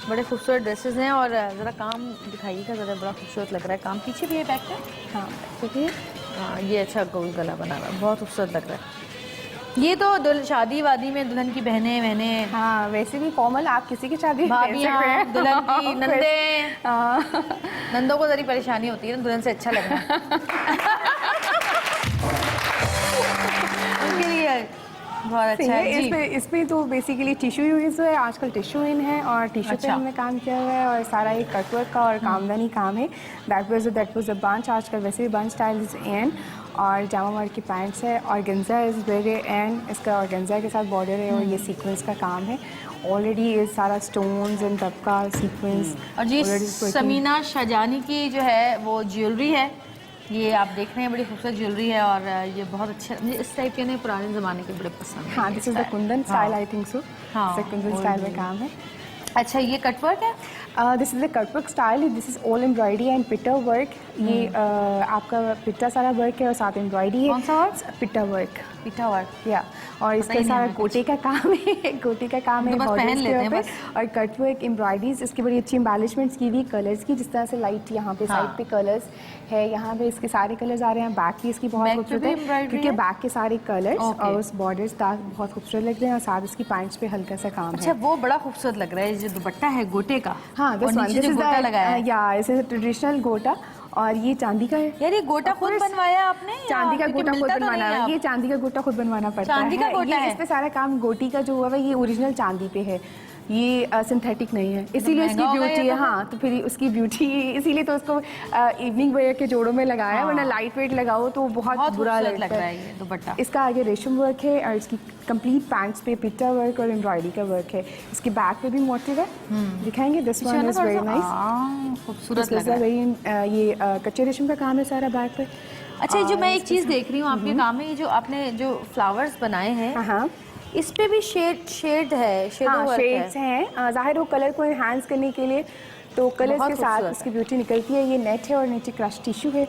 Speaker 1: बड़े खूबसूरत ड्रेसेस हैं, और ज़रा काम दिखाइएगा, ज़रा बड़ा खूबसूरत लग रहा है काम। पीछे भी ये बैक है,
Speaker 2: हाँ देखिए,
Speaker 1: हाँ ये अच्छा गोल गला बना हुआ है, बहुत खूबसूरत लग रहा है। ये तो शादी वादी में दुल्हन की बहनें,
Speaker 2: हाँ वैसे भी फॉर्मल आप किसी की शादी
Speaker 1: भाभियाँ, दुल्हन की नंदे, नंदों को जरी परेशानी होती है ना दुल्हन से अच्छा लगना। उनके लिए बहुत अच्छा है।
Speaker 2: इसमें तो बेसिकली टिश्यू यूज है, आजकल टिश्यू इन है और टिश्यू पे हमने काम किया हुआ है, और सारा एक कटवर्क का और कामदानी काम है। दैट वाज अ बंच, आजकल वैसे भी बंच स्टाइल इज इन, और जामा वर्क की पैंट्स है, ऑर्गेन्जा इज़ वेरी एंड इसका ऑर्गेन्जा के साथ बॉर्डर है, और ये सीक्वेंस का काम है। ऑलरेडी ये सारा स्टोन्स एंड तब का सीक्वेंस।
Speaker 1: और जी समीना शाहजानी की जो है वो ज्वेलरी है, ये आप देख रहे हैं, बड़ी खूबसूरत ज्वेलरी है, और ये बहुत अच्छे, मुझे इस टाइप के नहीं पुराने ज़माने के बड़े पसंद हैं।
Speaker 2: हाँ, this is the Kundan style, I think so.
Speaker 1: हाँ,
Speaker 2: कुंदन स्टाइल में काम है।
Speaker 1: अच्छा, ये कटवर्क है?
Speaker 2: This is the cutwork style, this is all embroidery and पिटा वर्क। ये आपका पिटा सारा वर्क है और साथ एम्ब्रॉयडरी है।
Speaker 1: कौन सा वर्क?
Speaker 2: पिटा वर्क।
Speaker 1: पिटा वर्क,
Speaker 2: या और इसका सारा गोटे का काम है, गोटे का काम है,
Speaker 1: पहन लेते हैं बस।
Speaker 2: और कटवर्क एम्ब्रॉयडरीज, इसकी बड़ी अच्छी एम्बेलिशमेंट्स की हुई कलर्स की, जिस तरह से लाइट यहाँ पे साइड पे कलर्स है, यहाँ पे इसके सारे कलर्स आ रहे हैं। बैक की इसकी बहुत खूबसूरत है, क्योंकि बैक के सारे कलर्स और उस बॉर्डर्स बहुत खूबसूरत लग रहे हैं, और साथ इसकी पैंट्स पे हल्का सा काम है।
Speaker 1: अच्छा, वो बड़ा खूबसूरत लग रहा है, जो दुपट्टा है गोटे का।
Speaker 2: हाँ, दिस इज ट्रेडिशनल गोटा, और ये चांदी का है।
Speaker 1: यार ये गोटा खुद बनवाया आपने?
Speaker 2: चांदी का गोटा खुद बनवाना है, ये चांदी का गोटा खुद बनवाना पड़ता है।
Speaker 1: चांदी का गोटा है,
Speaker 2: इस पे सारा काम गोटी का जो हुआ है ये ओरिजिनल चांदी पे है। ये सिंथेटिक नहीं है, इसीलिए इसकी
Speaker 1: महंगा होगा
Speaker 2: ब्यूटी
Speaker 1: ये
Speaker 2: है।
Speaker 1: तो
Speaker 2: हाँ, तो फिर उसकी ब्यूटी इसीलिए तो उसको इवनिंग वेयर के जोड़ों में लगाया, वरना लाइट वेट लगाओ तो बहुत बुरा
Speaker 1: खूबसूरत
Speaker 2: लगता
Speaker 1: लग रहा
Speaker 2: है।
Speaker 1: है ये दुपट्टा।
Speaker 2: इसका आगे रेशम वर्क है और इसकी कंप्लीट पैंट्स पे पिट्टा वर्क और एम्ब्रॉयडरी का वर्क है। इसके बैक पे भी मोटिव है, दिखाएंगे। This one is very nice,
Speaker 1: खूबसूरत लग रहा है।
Speaker 2: ये कच्चे रेशम का काम है सारा बैक पे।
Speaker 1: अच्छा, जो मैं एक चीज देख रही हूँ आपके काम में, ये जो आपने जो फ्लावर्स बनाए हैं,
Speaker 2: हाँ,
Speaker 1: इस पे भी शेड है,
Speaker 2: शेड्स हैं। जाहिर हो कलर को एनहांस करने के लिए, तो कलर्स
Speaker 1: बहुत
Speaker 2: के साथ
Speaker 1: खूबसूरत
Speaker 2: इसकी ब्यूटी निकलती है। ये नेट है और नीचे क्रश टिश्यू है।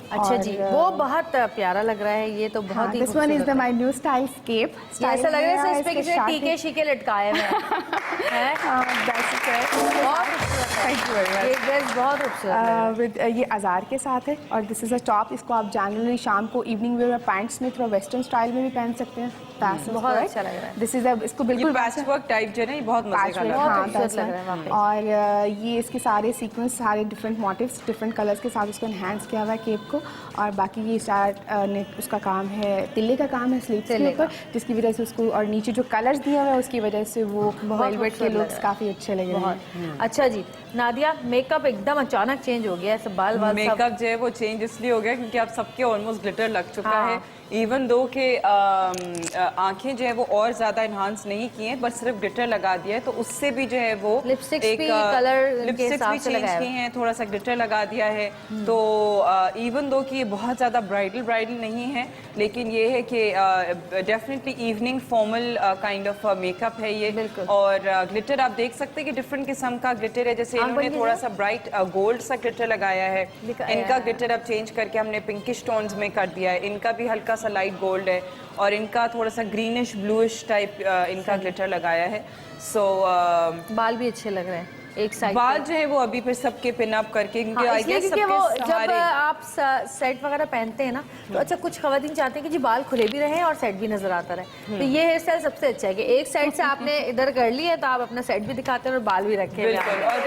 Speaker 1: अच्छा जी, वो बहुत प्यारा लग रहा है, ये तो बहुत ही
Speaker 2: दिस वन इज
Speaker 1: खूबसूरत
Speaker 2: द
Speaker 1: है।
Speaker 2: My new style scape.
Speaker 1: ये ऐसा लग रहा है जैसे इस पे किसी ने टीके शीके लटकाए हुए हैं। बहुत खूबसूरत है, ये ड्रेस बहुत खूबसूरत है।
Speaker 2: विद ये अजार के साथ है और दिस इज अ टॉप। इसको आप जनरली शाम को इवनिंग वेयर पैंट्स में थोड़ा वेस्टर्न स्टाइल में भी पहन सकते हैं।
Speaker 1: बहुत अच्छा लग रहा है।
Speaker 2: दिस इज इसको
Speaker 4: ये
Speaker 2: बिल्कुल
Speaker 4: पैचवर्क टाइप जो है ना, ये बहुत मजे का लग रहा है।
Speaker 1: बहुत खूबसूरत लग रहा है वाकई।
Speaker 2: और ये इसके सारे सीक्वेंस, सारे डिफरेंट मोटिव्स, डिफरेंट कलर्स के साथ उसको एनहांस किया हुआ है केप को। और बाकी ये नेट उसका काम है, तिल्ले का काम है स्लीव्स के ऊपर, जिसकी वजह से उसको, और नीचे जो कलर्स दिया हुआ है उसकी वजह से वो वेलवेट के
Speaker 1: खूबसूरत लग
Speaker 2: लुक्स
Speaker 1: रहा है।
Speaker 2: काफ़ी अच्छे लगे हैं।
Speaker 1: बहुत अच्छा जी। नादिया, मेकअप एकदम अचानक चेंज हो गया है, सब बाल सब
Speaker 4: मेकअप जो है वो चेंज इसलिए हो गया क्योंकि आप सबके ऑलमोस्ट ग्लिटर लग चुका
Speaker 1: हाँ।
Speaker 4: है। इवन दो के आंखें जो है वो और ज्यादा इन्हांस नहीं की हैं, बस सिर्फ ग्लिटर लगा दिया है, तो उससे भी जो है वो
Speaker 1: लिपस्टिक्स भी कलर के
Speaker 4: लिपस्टिक्स
Speaker 1: हिसाब
Speaker 4: भी
Speaker 1: से
Speaker 4: चेंज
Speaker 1: लगाया
Speaker 4: की हैं, थोड़ा सा ग्लिटर लगा दिया है। तो इवन दो कि ये बहुत ज़्यादा ब्राइडल नहीं है, लेकिन ये है कि definitely evening formal kind of makeup है ये। और ग्लिटर आप देख सकते हैं कि डिफरेंट किस्म का ग्लिटर है, जैसे इन्होंने थोड़ा सा ब्राइट गोल्ड सा ग्लिटर लगाया है। इनका ग्लिटर अब चेंज करके हमने पिंकिश टोन्स में कर दिया है। इनका भी हल्का सा लाइट गोल्ड है और इनका थोड़ा सा ग्रीनिश ब्लूइश टाइप इनका ग्लिटर लगाया है। सो
Speaker 1: बाल भी अच्छे लग रहे हैं एक साइड
Speaker 4: बाल जो है वो अभी फिर सबके पिन अप करके, क्योंकि आई गेस
Speaker 1: क्योंकि वो
Speaker 4: सबके
Speaker 1: जब
Speaker 4: सहारे
Speaker 1: आप सेट वगैरह पहनते हैं ना, तो अच्छा कुछ खवातीन चाहते हैं कि जी बाल खुले भी रहे और सेट भी नजर आता रहे। तो ये हेयर स्टाइल सबसे अच्छा है कि एक साइड से आपने इधर कर लिया है तो आप अपना सेट भी दिखाते हैं और बाल भी रखे हुए हैं।
Speaker 4: बिल्कुल। और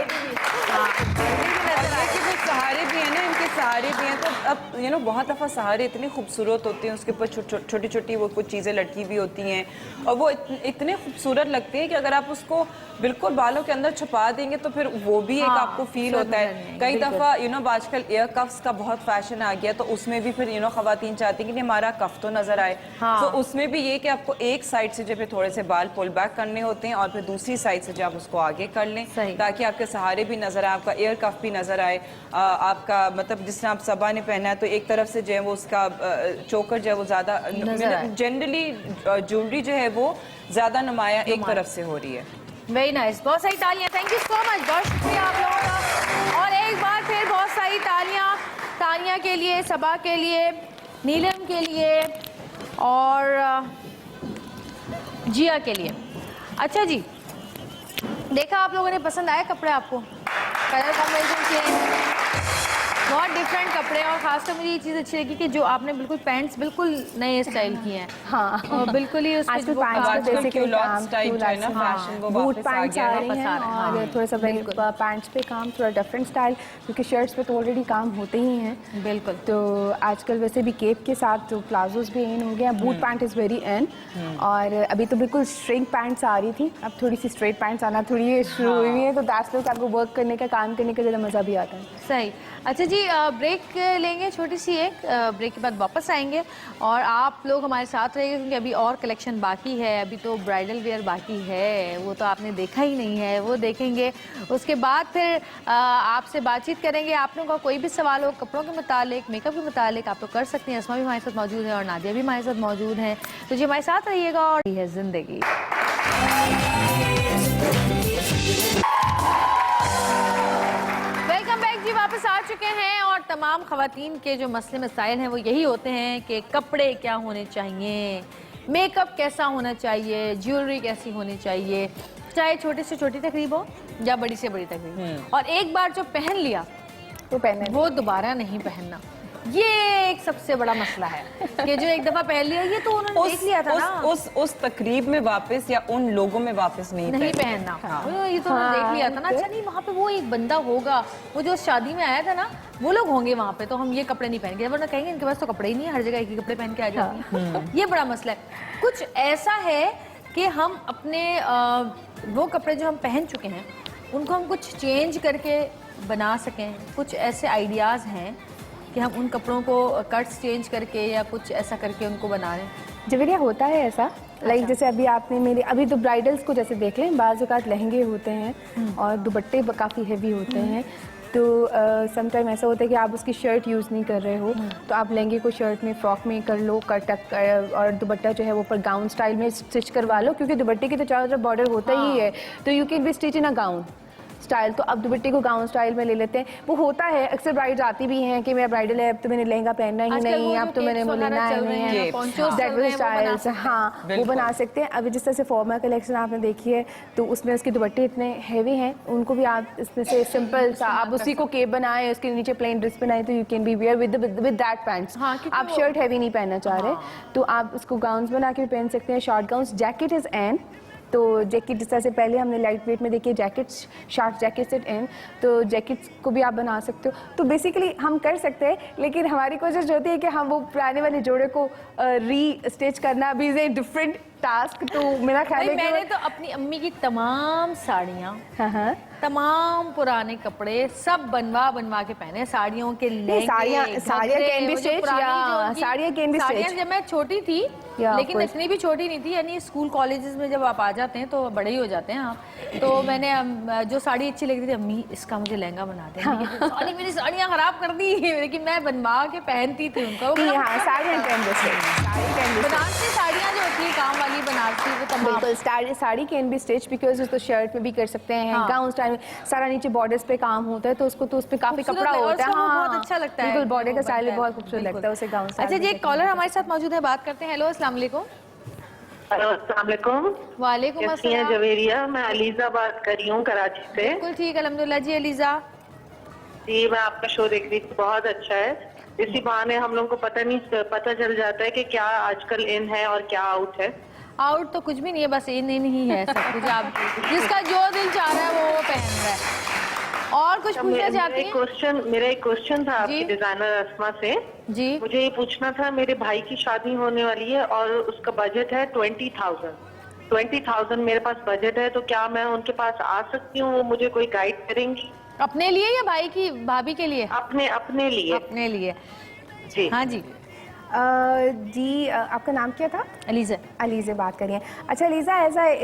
Speaker 4: कि वो सहारे भी हैं ना, इनके सहारे भी हैं, तो अब बहुत दफ़ा सहारे इतने खूबसूरत होते हैं, उसके ऊपर छोटी छोटी वो कुछ चीज़ें लटकी भी होती हैं और वो इतने खूबसूरत लगते हैं कि अगर आप उसको बिल्कुल बालों के अंदर छुपा देंगे तो फिर वो भी एक आपको फील होता है। कई दफ़ा आजकल एयर कफ्स का बहुत फैशन आ गया, तो उसमें भी फिर खवातीन चाहती हैं कि हमारा कफ तो नज़र आए। तो उसमें भी ये कि आपको एक साइड से जब थोड़े से बाल पुल बैक करने होते हैं और फिर दूसरी साइड से जब आप उसको आगे कर लें ताकि आपके सहारे भी नज़र आए, आपका एयर कफ भी नज़र आए। आपका मतलब जिस तरह आप सबा ने पहना है तो एक तरफ से जो है वो उसका चोकर जो है वो ज़्यादा, जनरली ज्वेलरी जो है वो ज़्यादा नुमाया एक तरफ से हो रही है।
Speaker 1: वेरी नाइस, बहुत सारी तालियां, थैंक यू सो मच, बहुत शुक्रिया आप लोगों का। और एक बार फिर बहुत सारी तालियां तानिया के लिए, सबा के लिए, नीलम के लिए और जिया के लिए। अच्छा जी, देखा आप लोगों ने, पसंद आया कपड़े आपको? कलर कॉम्बिनेशन किए, बहुत डिफरेंट कपड़े, और खासकर मुझे ये चीज़ अच्छी लगी कि जो आपने बिल्कुल पैंट्स बिल्कुल नए स्टाइल की हैं।
Speaker 2: हाँ,
Speaker 1: और बिल्कुल ही उसमें
Speaker 2: आजकल
Speaker 1: जो
Speaker 2: पैंट्स
Speaker 1: काम-
Speaker 2: पे बेसिकली काम
Speaker 4: टाइप जो है ना फैशन वो
Speaker 2: बूट
Speaker 4: वापस आ
Speaker 2: पैंट्स
Speaker 4: गया
Speaker 2: आ
Speaker 4: है।
Speaker 2: रही हैं
Speaker 1: हाँ,
Speaker 2: और थोड़ा सा पैंट्स पे काम, थोड़ा डिफरेंट स्टाइल, क्योंकि शर्ट्स पे तो ऑलरेडी काम होते ही हैं।
Speaker 1: बिल्कुल।
Speaker 2: तो आजकल वैसे भी केप के साथ तो प्लाजोज भी इन हो गया, boot pant is very in. और अभी तो बिल्कुल श्रिंक पैंट्स आ रही थी, अब थोड़ी सी स्ट्रेट पैंट्स आना थोड़ी ये शुरू हुई है, तो दैट्स व्हाई आपको वर्क करने का, काम करने का ज़्यादा मज़ा भी आता है।
Speaker 1: सही। अच्छा जी, ब्रेक लेंगे छोटी सी एक, ब्रेक के बाद वापस आएंगे और आप लोग हमारे साथ रहेंगे क्योंकि अभी और कलेक्शन बाकी है। अभी तो ब्राइडल वेयर बाकी है, वो तो आपने देखा ही नहीं है, वो देखेंगे। उसके बाद फिर आपसे बातचीत करेंगे। आप लोगों का कोई भी सवाल हो कपड़ों के मुतालिक, मेकअप के मुतालिक, आप लोग कर सकते हैं। अस्मा भी हमारे साथ मौजूद है और नादिया भी हमारे साथ मौजूद हैं, तो जी हमारे साथ रहिएगा। और ये है ज़िंदगी। वेलकम बैक जी, वापस आ चुके हैं और तमाम खवातीन के जो मसले मसाइल हैं वो यही होते हैं कि कपड़े क्या होने चाहिए, मेकअप कैसा होना चाहिए, ज्वेलरी कैसी होनी चाहिए, चाहे छोटी से छोटी तकरीब हो या बड़ी से बड़ी तकरीब। और एक बार जो पहन लिया
Speaker 2: तो पहने
Speaker 1: वो दोबारा नहीं पहनना, ये एक सबसे बड़ा मसला है कि जो एक दफा पहन लिया, ये तो उन्होंने देख लिया था ना,
Speaker 4: उस तकरीब में वापस या उन लोगों में वापस नहीं
Speaker 1: पहनना। ये तो उन्होंने देख लिया था ना। अच्छा नहीं, वहाँ पे वो एक बंदा होगा, वो जो शादी में आया था ना, वो लोग होंगे वहाँ पे, तो हम ये कपड़े नहीं पहनेंगे, वरना कहेंगे इनके पास तो कपड़े ही नहीं है, हर जगह एक ही कपड़े पहन के आ जाते हैं। ये बड़ा मसला है। कुछ ऐसा है कि हम अपने वो कपड़े जो हम पहन चुके हैं उनको हम कुछ चेंज करके बना सकें? कुछ ऐसे आइडियाज़ हैं कि हम उन कपड़ों को कट्स चेंज करके या कुछ ऐसा करके उनको बना लें?
Speaker 2: जवेरिया होता है ऐसा, लाइक जैसे अभी आपने मेरे अभी तो ब्राइडल्स को जैसे देख लें, बाज़ औक़ात लहंगे होते हैं और दुपट्टे काफ़ी हेवी होते हैं, तो समटाइम ऐसा होता है कि आप उसकी शर्ट यूज़ नहीं कर रहे हो, तो आप लहंगे को शर्ट में फ्रॉक में कर लो, और दुपट्टा जो है वो ऊपर गाउन स्टाइल में स्टिच करवा लो, क्योंकि दुपट्टे की तो चारों तरफ बॉर्डर होता ही है, तो you can B stitch in a gown style. तो अब दुपट्टे को गाउन स्टाइल में ले लेते हैं। वो होता है, अक्सर ब्राइड्स आती भी हैं कि मेरा ब्राइडल है, अब तो मैंने लहंगा पहनना ही नहीं, अब तो मैंने लेना ही नहीं है, स्टाइल्स, हाँ वो बना सकते हैं। अभी जिस तरह से फॉर्मल कलेक्शन आपने देखी है, तो उसमें उसके दुपट्टे इतने हैवी हैं, उनको भी आप इसमें से सिंपल सा आप उसी को केप बनाए, उसके नीचे प्लेन ड्रेस बनाए, तो you can B wear with that pants. आप शर्ट हैवी नहीं पहनना चाह रहे, तो आप उसको गाउन्स बना के भी पहन सकते हैं, short gowns. Jacket is N, तो जैकेट जिस तरह से पहले हमने लाइट वेट में देखिए jackets, short jackets at end, तो जैकेट्स को भी आप बना सकते हो। तो बेसिकली हम कर सकते हैं, लेकिन हमारी कोशिश होती है कि हम वो पुराने वाले जोड़े को री स्टिच करना भी इज़ ए डिफरेंट टास्क। तो मेरा ख्याल है
Speaker 1: मैंने तो अपनी अम्मी की तमाम साड़ियाँ, तमाम पुराने कपड़े सब बनवा के पहने, साड़ियों के लहंगे,
Speaker 2: साड़ियाँ कैन बी स्टिच, साड़ियाँ कैन बी स्टिच।
Speaker 1: जब मैं छोटी थी, लेकिन इतनी भी छोटी नहीं थी, यानी स्कूल कॉलेजेस में जब आप आ जाते हैं तो बड़े ही हो जाते हैं आप, तो मैंने जो साड़ी अच्छी लग रही थी, अम्मी इसका मुझे लहंगा बना दे, सारी मेरी साड़ियाँ खराब कर दी, लेकिन मैं बनवा के पहनती थी उनको। बनारसी साड़ियाँ जो होती है, काम वाली बनारसी, वो तमाम
Speaker 2: बिल्कुल sari can be stitch, because उसको शर्ट में भी कर सकते हैं, गाउन स्टाइल में, सारा नीचे बॉर्डर्स पे काम होता है, तो उसको तो उस पे काफी कपड़ा होता है,
Speaker 1: बहुत अच्छा लगता है,
Speaker 2: बिल्कुल बॉर्डर का स्टाइल बहुत खूबसूरत लगता है उसे गाउन स्टाइल।
Speaker 1: अच्छा जी, एक कॉलर हमारे साथ मौजूद है, बात करते हैं। हेलो, अस्सलाम वालेकुम।
Speaker 6: हेलो, अस्सलाम वालेकुम।
Speaker 1: वालेकुम अस्सलाम।
Speaker 6: जवेरिया, मैं अलीजा बात कर रही हूँ कराची से।
Speaker 1: बिल्कुल ठीक, अल्हम्दुलिल्लाह जी। अलीजा
Speaker 6: जी, मैं आपका शो देख रही थी, बहुत अच्छा है। इसी बहाने हम लोगों को पता चल जाता है कि क्या आजकल इन है और क्या आउट है।
Speaker 1: आउट तो कुछ भी नहीं है, बस इन ही है सब कुछ, आप जिसका जो दिल चाह रहा है वो पहन रहा है। और कुछ पूछना चाहती हैं?
Speaker 6: मेरा एक क्वेश्चन था आपकी डिजाइनर अस्मा से
Speaker 1: जी।
Speaker 6: मुझे ये पूछना था, मेरे भाई की शादी होने वाली है और उसका बजट है 20,000 मेरे पास बजट है, तो क्या मैं उनके पास आ सकती हूँ? वो मुझे कोई गाइड करेंगी?
Speaker 1: अपने लिए या भाई की भाभी के लिए?
Speaker 6: अपने लिए।
Speaker 1: अपने लिए
Speaker 6: जी।
Speaker 1: हाँ जी।
Speaker 2: जी, आपका नाम क्या था?
Speaker 1: अलीज़ा।
Speaker 2: अलीज़ा बात करिए। अच्छा अलीज़ा, ऐसा इट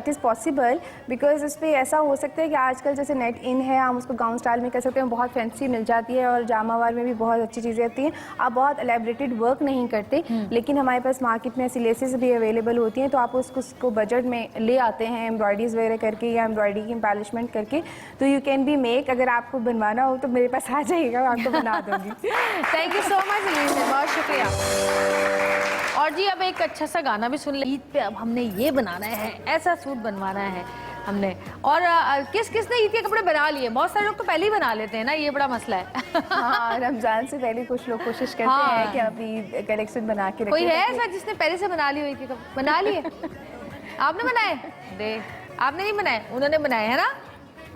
Speaker 2: इज़ पॉसिबल, बिकॉज इस पर ऐसा हो सकता है कि आजकल जैसे नेट इन है, हम उसको गाउन स्टाइल में कर सकते हैं, बहुत फैंसी मिल जाती है, और जामावार में भी बहुत अच्छी चीज़ें आती हैं। आप बहुत एलेबरेटेड वर्क नहीं करते, लेकिन हमारे पास मार्केट में ऐसी लेसेस भी अवेलेबल होती हैं, तो आप उसको बजट में ले आते हैं एम्ब्रॉयडरीज वगैरह करके या एम्ब्रॉयडरी की एम्बेलिशमेंट करके, तो यू कैन बी मेक। अगर आपको बनवाना हो तो मेरे पास आ जाइएगा, मैं आपको बना दूँगी।
Speaker 1: Thank you so much Aliza, बहुत शुक्रिया। और जी, अब एक अच्छा सा गाना भी सुन ले। ईद पे अब हमने ये बनाना है, ऐसा सूट बनवाना है हमने। और किसने ईद के कपड़े बना लिए? बहुत सारे लोग तो पहले ही बना लेते हैं ना, ये बड़ा मसला है।
Speaker 2: हाँ, रमजान से पहले कुछ लोग कोशिश करते हैं कि अपनी कलेक्शन बना के रखें।
Speaker 1: कोई है ऐसा जिसने पहले से बना ली हुई थी? बना लिए? आपने बनाए? दे, आपने नहीं बनाए, उन्होंने बनाए है ना?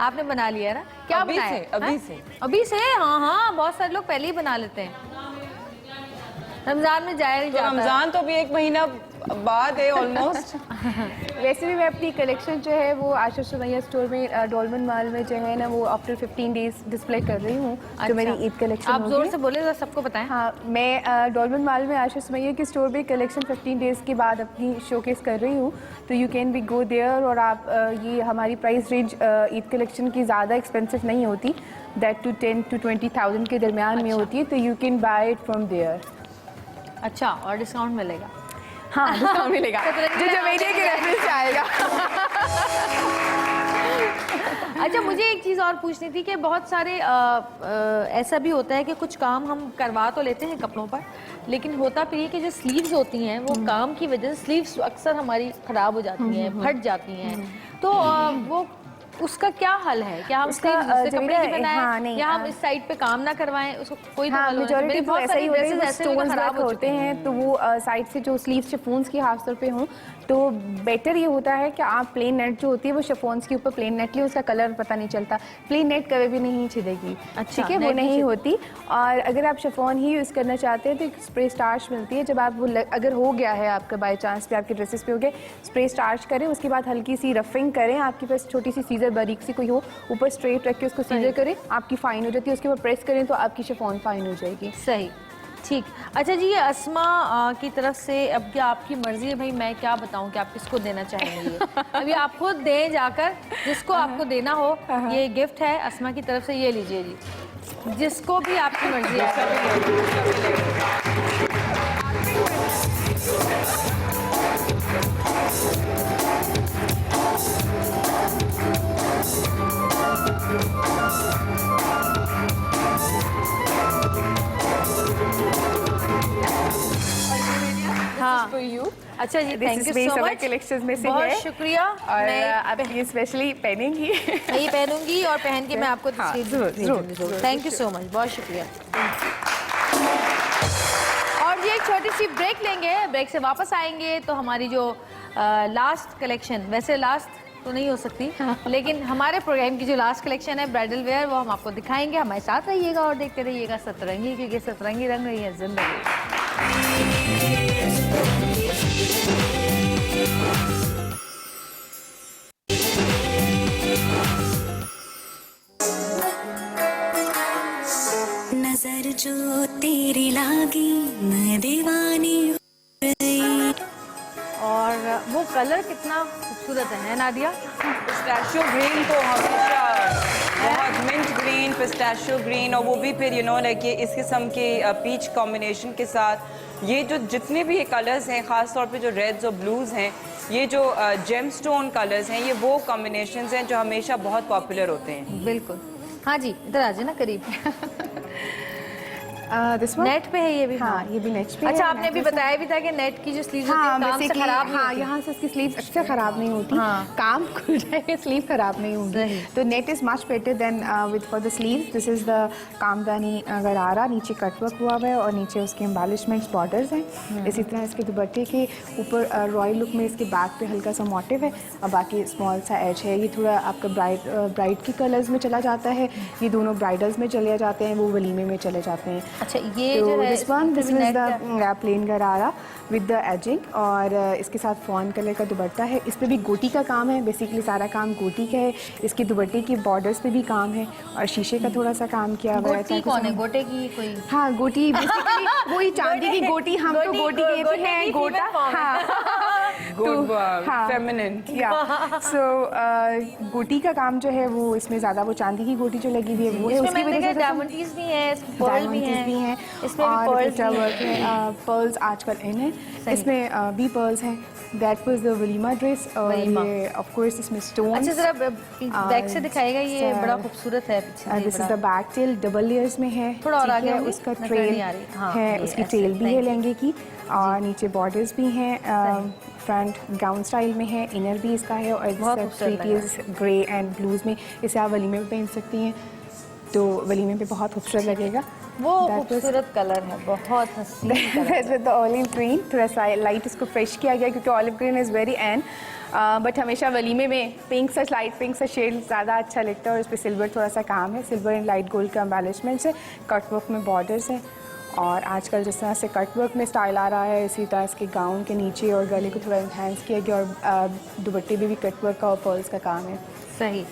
Speaker 1: आपने बना लिया है ना? क्या बनाए? अभी से? हाँ, बहुत सारे लोग पहले ही बना लेते हैं। रमजान में जाया नहीं जाता।
Speaker 4: रमजान तो अभी 1 महीना बाद है ऑलमोस्ट।
Speaker 2: वैसे भी मैं अपनी कलेक्शन जो है वो आशा सुमैया स्टोर में डॉल्मन मॉल में जो है ना, वो आफ्टर 15 डेज डिस्प्ले कर रही हूँ। अच्छा। जो मेरी ईद कलेक्शन
Speaker 1: आप जोर से बोले तो सबको बताएं।
Speaker 2: हाँ, मैं डॉल्मन मॉल में आशा सुमैया की स्टोर में कलेक्शन 15 डेज के बाद अपनी शोकेस कर रही हूँ, तो you can be go there. और आप ये हमारी प्राइस रेंज ईद कलेक्शन की ज़्यादा एक्सपेंसिव नहीं होती, दैट टू 10 to 20,000 के दरमियान में होती है, तो you can buy it from there.
Speaker 1: अच्छा, और डिस्काउंट मिलेगा?
Speaker 2: हाँ, डिस्काउंट मिलेगा, जो जवेरिया के रेफरेंस आएगा।
Speaker 1: अच्छा, मुझे एक चीज़ और पूछनी थी कि बहुत सारे ऐसा भी होता है कि कुछ काम हम करवा तो लेते हैं कपड़ों पर, लेकिन होता फिर ये कि जो स्लीव्स होती हैं वो काम की वजह से स्लीव्स अक्सर हमारी ख़राब हो जाती हैं, फट जाती हैं, तो वो उसका क्या हल है? क्या हम
Speaker 2: उसका,
Speaker 1: sleeves दूसरे
Speaker 2: जो
Speaker 1: कपड़े की
Speaker 2: मेरा-
Speaker 1: बनाएं
Speaker 2: हाँ, नहीं,
Speaker 1: या हम इस साइड पे काम ना करवाएं? उसको कोई तो
Speaker 2: हाँ,
Speaker 1: हल होना चाहिए।
Speaker 2: मेजॉरिटी
Speaker 1: मेरे
Speaker 2: तो
Speaker 1: बहुत
Speaker 2: ऐसा
Speaker 1: सारी
Speaker 2: ही होता है,
Speaker 1: ड्रेसेस
Speaker 2: वो
Speaker 1: ऐसे हुए
Speaker 2: स्टोन्स
Speaker 1: खराब हो
Speaker 2: होते
Speaker 1: चुकी हैं।
Speaker 2: हैं, तो वो साइड से जो स्लीव्स शिफॉन्स की हाफ तौर पे हों, तो बेटर ये होता है कि आप प्लेन नेट जो होती है वो शिफॉन्स के ऊपर प्लेन नेट लिए, उसका कलर पता नहीं चलता। प्लेन नेट कभी भी नहीं छिदेगी,
Speaker 1: अच्छा,
Speaker 2: ठीक है, वो
Speaker 1: नेट नहीं
Speaker 2: नहीं होती। और अगर आप शिफॉन ही यूज़ करना चाहते हैं तो एक स्प्रे स्टार्च मिलती है। जब आप वो अगर हो गया है आपका बाई चांस पे आपके ड्रेसेस पे हो गए, स्प्रे स्टार्च करें, उसके बाद हल्की सी रफिंग करें, आपके पास छोटी सी सीजर बारीक सी कोई हो, ऊपर स्ट्रेट रख के उसको सीजर करें, आपकी फाइन हो जाती है, उसके ऊपर प्रेस करें तो आपकी शिफॉन फाइन हो जाएगी।
Speaker 1: सही, ठीक। अच्छा जी, ये अस्मा की तरफ से अब क्या आपकी मर्जी है भाई, मैं क्या बताऊं कि आप किसको देना चाहेंगे? अभी आप खुद दें जाकर, जिसको आपको देना हो। ये गिफ्ट है अस्मा की तरफ से, ये लीजिए जी, जिसको भी आपकी मर्जी है। हाँ, अच्छा जी, thank you so much.
Speaker 2: Collections में से
Speaker 1: बहुत
Speaker 2: है
Speaker 1: शुक्रिया।
Speaker 2: और
Speaker 1: मैं
Speaker 2: आप ये स्पेशली पहनेंगी।
Speaker 1: मैं ये पहनूंगी और पहन के मैं आपको
Speaker 2: हाँ,
Speaker 1: तस्वीर
Speaker 2: जरूर,
Speaker 1: भेजूंगी।
Speaker 2: जरूर।
Speaker 1: थैंक यू सो मच, बहुत शुक्रिया। और ये एक छोटी सी ब्रेक लेंगे, ब्रेक से वापस आएंगे तो हमारी जो लास्ट कलेक्शन, वैसे लास्ट तो नहीं हो सकती, लेकिन हमारे प्रोग्राम की जो लास्ट कलेक्शन है ब्राइडल वेयर, वो हम आपको दिखाएंगे। हमारे साथ रहिएगा और देखते रहिएगा सतरंगी, क्योंकि सतरंगी रंग रही है जिंदगी।
Speaker 7: नजर जो तेरी लागी मैं दीवानी हो गई।
Speaker 1: और वो कलर कितना खूबसूरत है नादिया?
Speaker 4: पिस्ताशियो ग्रीन तो हमेशा बहुत, मिंट ग्रीन, पिस्ताशियो ग्रीन, और वो भी फिर लाइक ये इस किस्म के पीच कॉम्बिनेशन के साथ। ये जो जितने भी ये कलर्स हैं, ख़ास तौर पे जो रेड्स और ब्लूज़ हैं, ये जो जेमस्टोन कलर्स हैं, ये वो कॉम्बिनेशंस हैं जो हमेशा बहुत पॉपुलर होते हैं।
Speaker 1: बिल्कुल। हाँ जी, इधर आ जाए ना करीब।
Speaker 2: दिस वन
Speaker 1: नेट पे है ये भी?
Speaker 2: हाँ, ये भी नेट पे
Speaker 1: अच्छा,
Speaker 2: है,
Speaker 1: आपने
Speaker 2: नेट
Speaker 1: अभी
Speaker 2: पे
Speaker 1: बताया भी था कि नेट की जो स्लीव्स
Speaker 2: हाँ,
Speaker 1: होती है काम से
Speaker 2: basically,
Speaker 1: खराब नहीं
Speaker 2: हाँ,
Speaker 1: होती।
Speaker 2: यहाँ से इसकी स्लीव्स अक्सर खराब नहीं होती,
Speaker 1: हाँ।
Speaker 2: काम खुल जाएगा, स्लीव खराब नहीं होगी।
Speaker 1: सही।
Speaker 2: तो net is much better than with for the sleeves. This is the kamdani gharara, नीचे कटवर्क हुआ हुआ है और नीचे उसके एम्बेलिशमेंट्स बॉर्डर्स हैं। इसी तरह इसके दुपट्टे के ऊपर रॉयल लुक में इसके बैक पे हल्का सा मोटिव है और बाकी स्मॉल सा एज है। ये थोड़ा आपका ब्राइड की कलर्स में चला जाता है, ये दोनों ब्राइडल्स में चले जाते हैं, वो वलीमे में चले जाते हैं।
Speaker 1: अच्छा, ये जो है
Speaker 2: दिस इज द प्लेन गरारा विद द एजिंग और इसके साथ फॉन कलर का दुपट्टा है। इस पे भी गोटी का काम है, बेसिकली सारा काम गोटी का है। इसके दुपट्टे की बॉर्डर्स पे भी काम है और शीशे का थोड़ा सा काम किया हुआ है।
Speaker 1: गोटी कौन है? गोटे की कोई?
Speaker 2: हाँ, गोटी बेसिकली वही चांदी की गोटी, हम तो गोटी कहते हैं, गोटा।
Speaker 4: गुड,
Speaker 2: हाँ,
Speaker 4: फेमिनिन।
Speaker 2: या सो गोटी का काम जो है वो इसमें ज़्यादा, वो चांदी की गोटी जो लगी हुई है वो है,
Speaker 1: इसमें
Speaker 2: उसकी
Speaker 1: मैंने
Speaker 2: वजह
Speaker 1: देखा
Speaker 2: से
Speaker 1: डायमंडीज भी हैं, पर्ल भी हैं, इसमें भी
Speaker 2: और
Speaker 1: पर्ल्स भी
Speaker 2: वर्क
Speaker 1: हैं।
Speaker 2: है, पर्ल्स आजकल इन है, इसमें भी पर्ल्स हैं। That was the walima dress और ये ऑफ कोर्स इसमें स्टोन्स।
Speaker 1: अच्छा, जरा बैक से दिखाएगा, ये बड़ा खूबसूरत है पीछे।
Speaker 2: This is the back tail, double layers में है,
Speaker 1: थोड़ा और
Speaker 2: ठीक
Speaker 1: आगे
Speaker 2: है,
Speaker 1: होंगे?
Speaker 2: उसका
Speaker 1: नजर
Speaker 2: ट्रेल
Speaker 1: नहीं आ रही। हाँ,
Speaker 2: है,
Speaker 1: ये
Speaker 2: उसकी
Speaker 1: ऐसे,
Speaker 2: टेल भी
Speaker 1: thank
Speaker 2: है
Speaker 1: you।
Speaker 2: लहंगे की और नीचे बॉर्डर्स भी हैं, फ्रंट गाउन स्टाइल में है, इनर भी इसका है और
Speaker 1: बहुत
Speaker 2: इसका
Speaker 1: खूबसूरत
Speaker 2: three piece grey and blues में। इसे आप वलीमे में पहन सकती हैं, तो वलीमे पे बहुत खूबसूरत लगेगा।
Speaker 1: वो
Speaker 2: That was-
Speaker 1: खूबसूरत कलर है, बहुत हसीन colour.
Speaker 2: With the olive green, थोड़ा सा लाइट इसको फ्रेश किया गया क्योंकि olive green is very and, but हमेशा वलीमे में पिंक सा लाइट पिंक सा शेड ज़्यादा अच्छा लगता है और उस पर सिल्वर थोड़ा सा काम है, सिल्वर एंड लाइट गोल्ड का एम्बेलिशमेंट्स है, कटवर्क में बॉर्डर्स हैं और आजकल जिस तरह से कटवर्क में स्टाइल आ रहा है इसी तरह इसके गाउन के नीचे और गले को थोड़ा इन्हांस किया गया और दुपट्टे में भी कटवर्क का और पर्ल्स का काम है।
Speaker 1: सही,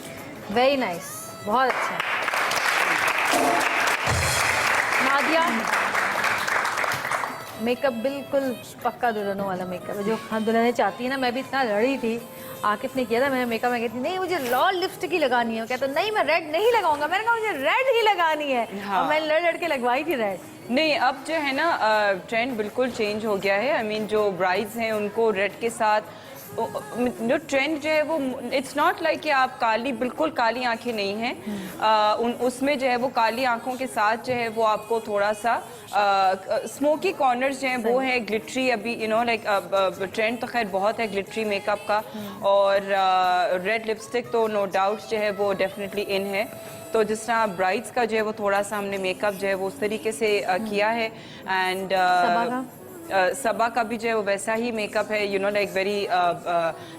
Speaker 1: वेरी नाइस, बहुत अच्छा। नादिया, मेकअप बिल्कुल पक्का दुल्हनों वाला मेकअप है जो दुल्हनें चाहती है ना। मैं भी इतना लड़ी थी, आकिफ ने किया था, मैंने मेकअप में कहती नहीं मुझे लॉल लिपस्टिक ही लगानी है, वो कहता नहीं मैं रेड नहीं लगाऊंगा, मैंने कहा मुझे रेड ही लगानी है।
Speaker 4: हाँ।
Speaker 1: और मैंने लड़ के लगवाई थी रेड।
Speaker 4: नहीं, अब जो है ना ट्रेंड बिल्कुल चेंज हो गया है। आई मीन जो ब्राइड्स हैं उनको रेड के साथ जो ट्रेंड जो है वो इट्स नॉट लाइक कि आप काली, बिल्कुल काली आंखें नहीं हैं, उसमें जो है वो काली आंखों के साथ जो है वो आपको थोड़ा सा स्मोकी कॉर्नर्स जो हैं वो है, ग्लिटरी अभी लाइक ट्रेंड तो खैर बहुत है ग्लिटरी मेकअप का, और रेड लिपस्टिक तो नो डाउट जो है वो डेफिनेटली इन है। तो जिस तरह ब्राइड्स का जो है वो थोड़ा सा हमने मेकअप जो है वो उस तरीके से किया है, एंड सबा का भी जो है वो वैसा ही मेकअप है, like very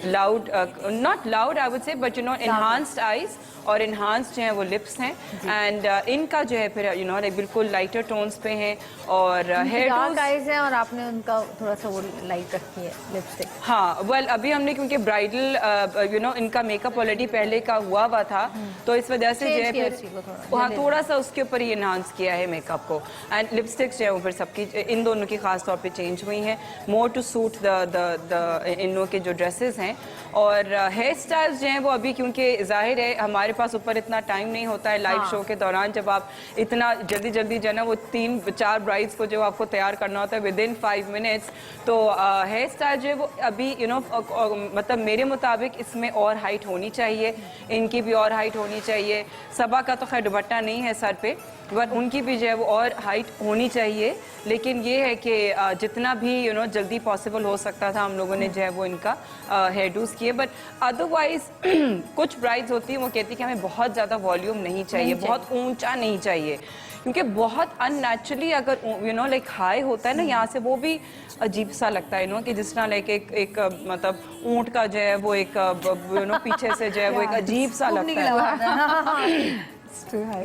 Speaker 4: loud, not loud I would say, but enhanced eyes और इन्हांस जो है वो लिप्स हैं, एंड इनका जो है फिर लाइक बिल्कुल लाइटर टोन्स पे हैं, और हेयर
Speaker 1: डार्क आईज हैं और आपने उनका थोड़ा सा वो लाइट रखी है लिपस्टिक।
Speaker 4: हाँ, वेल अभी हमने क्योंकि ब्राइडल इनका मेकअप ऑलरेडी पहले का हुआ था, तो इस वजह से जो है फिर हाँ थोड़ा सा उसके ऊपर ही इन्हांस किया है मेकअप को, एंड लिपस्टिक्स जो है वो फिर सबकी इन दोनों की खास तौर पे चेंज हुई हैं मोर टू सूट द इन लोगों के जो ड्रेसेस हैं। और हेयर स्टाइल्स जो हैं वो अभी क्योंकि जाहिर है हमारे पास ऊपर इतना टाइम नहीं होता है लाइव शो के दौरान, जब आप इतना जल्दी जल्दी जो है ना वो 3-4 ब्राइड्स को जो आपको तैयार करना होता है विदिन 5 मिनट्स, तो हेयर स्टाइल जो है वो अभी मतलब मेरे मुताबिक इसमें और हाइट होनी चाहिए, इनकी भी और हाइट होनी चाहिए। सबा का तो खैर दुपट्टा नहीं है सर पे, बट उनकी भी जो है वो और हाइट होनी चाहिए, लेकिन ये है कि जितना भी जल्दी पॉसिबल हो सकता था हम लोगों ने जो है वो इनका हेयर डूज किए, बट अदरवाइज कुछ ब्राइड्स होती हैं वो कहती है कि हमें बहुत ज़्यादा वॉल्यूम नहीं चाहिए, बहुत ऊंचा नहीं चाहिए, क्योंकि बहुत अननेचुरली अगर लाइक हाई होता है ना यहाँ से, वो भी अजीब सा लगता है कि जिस तरह लाइक एक मतलब ऊंट का जो है वो एक पीछे से जो है वो एक अजीब सा लगता है,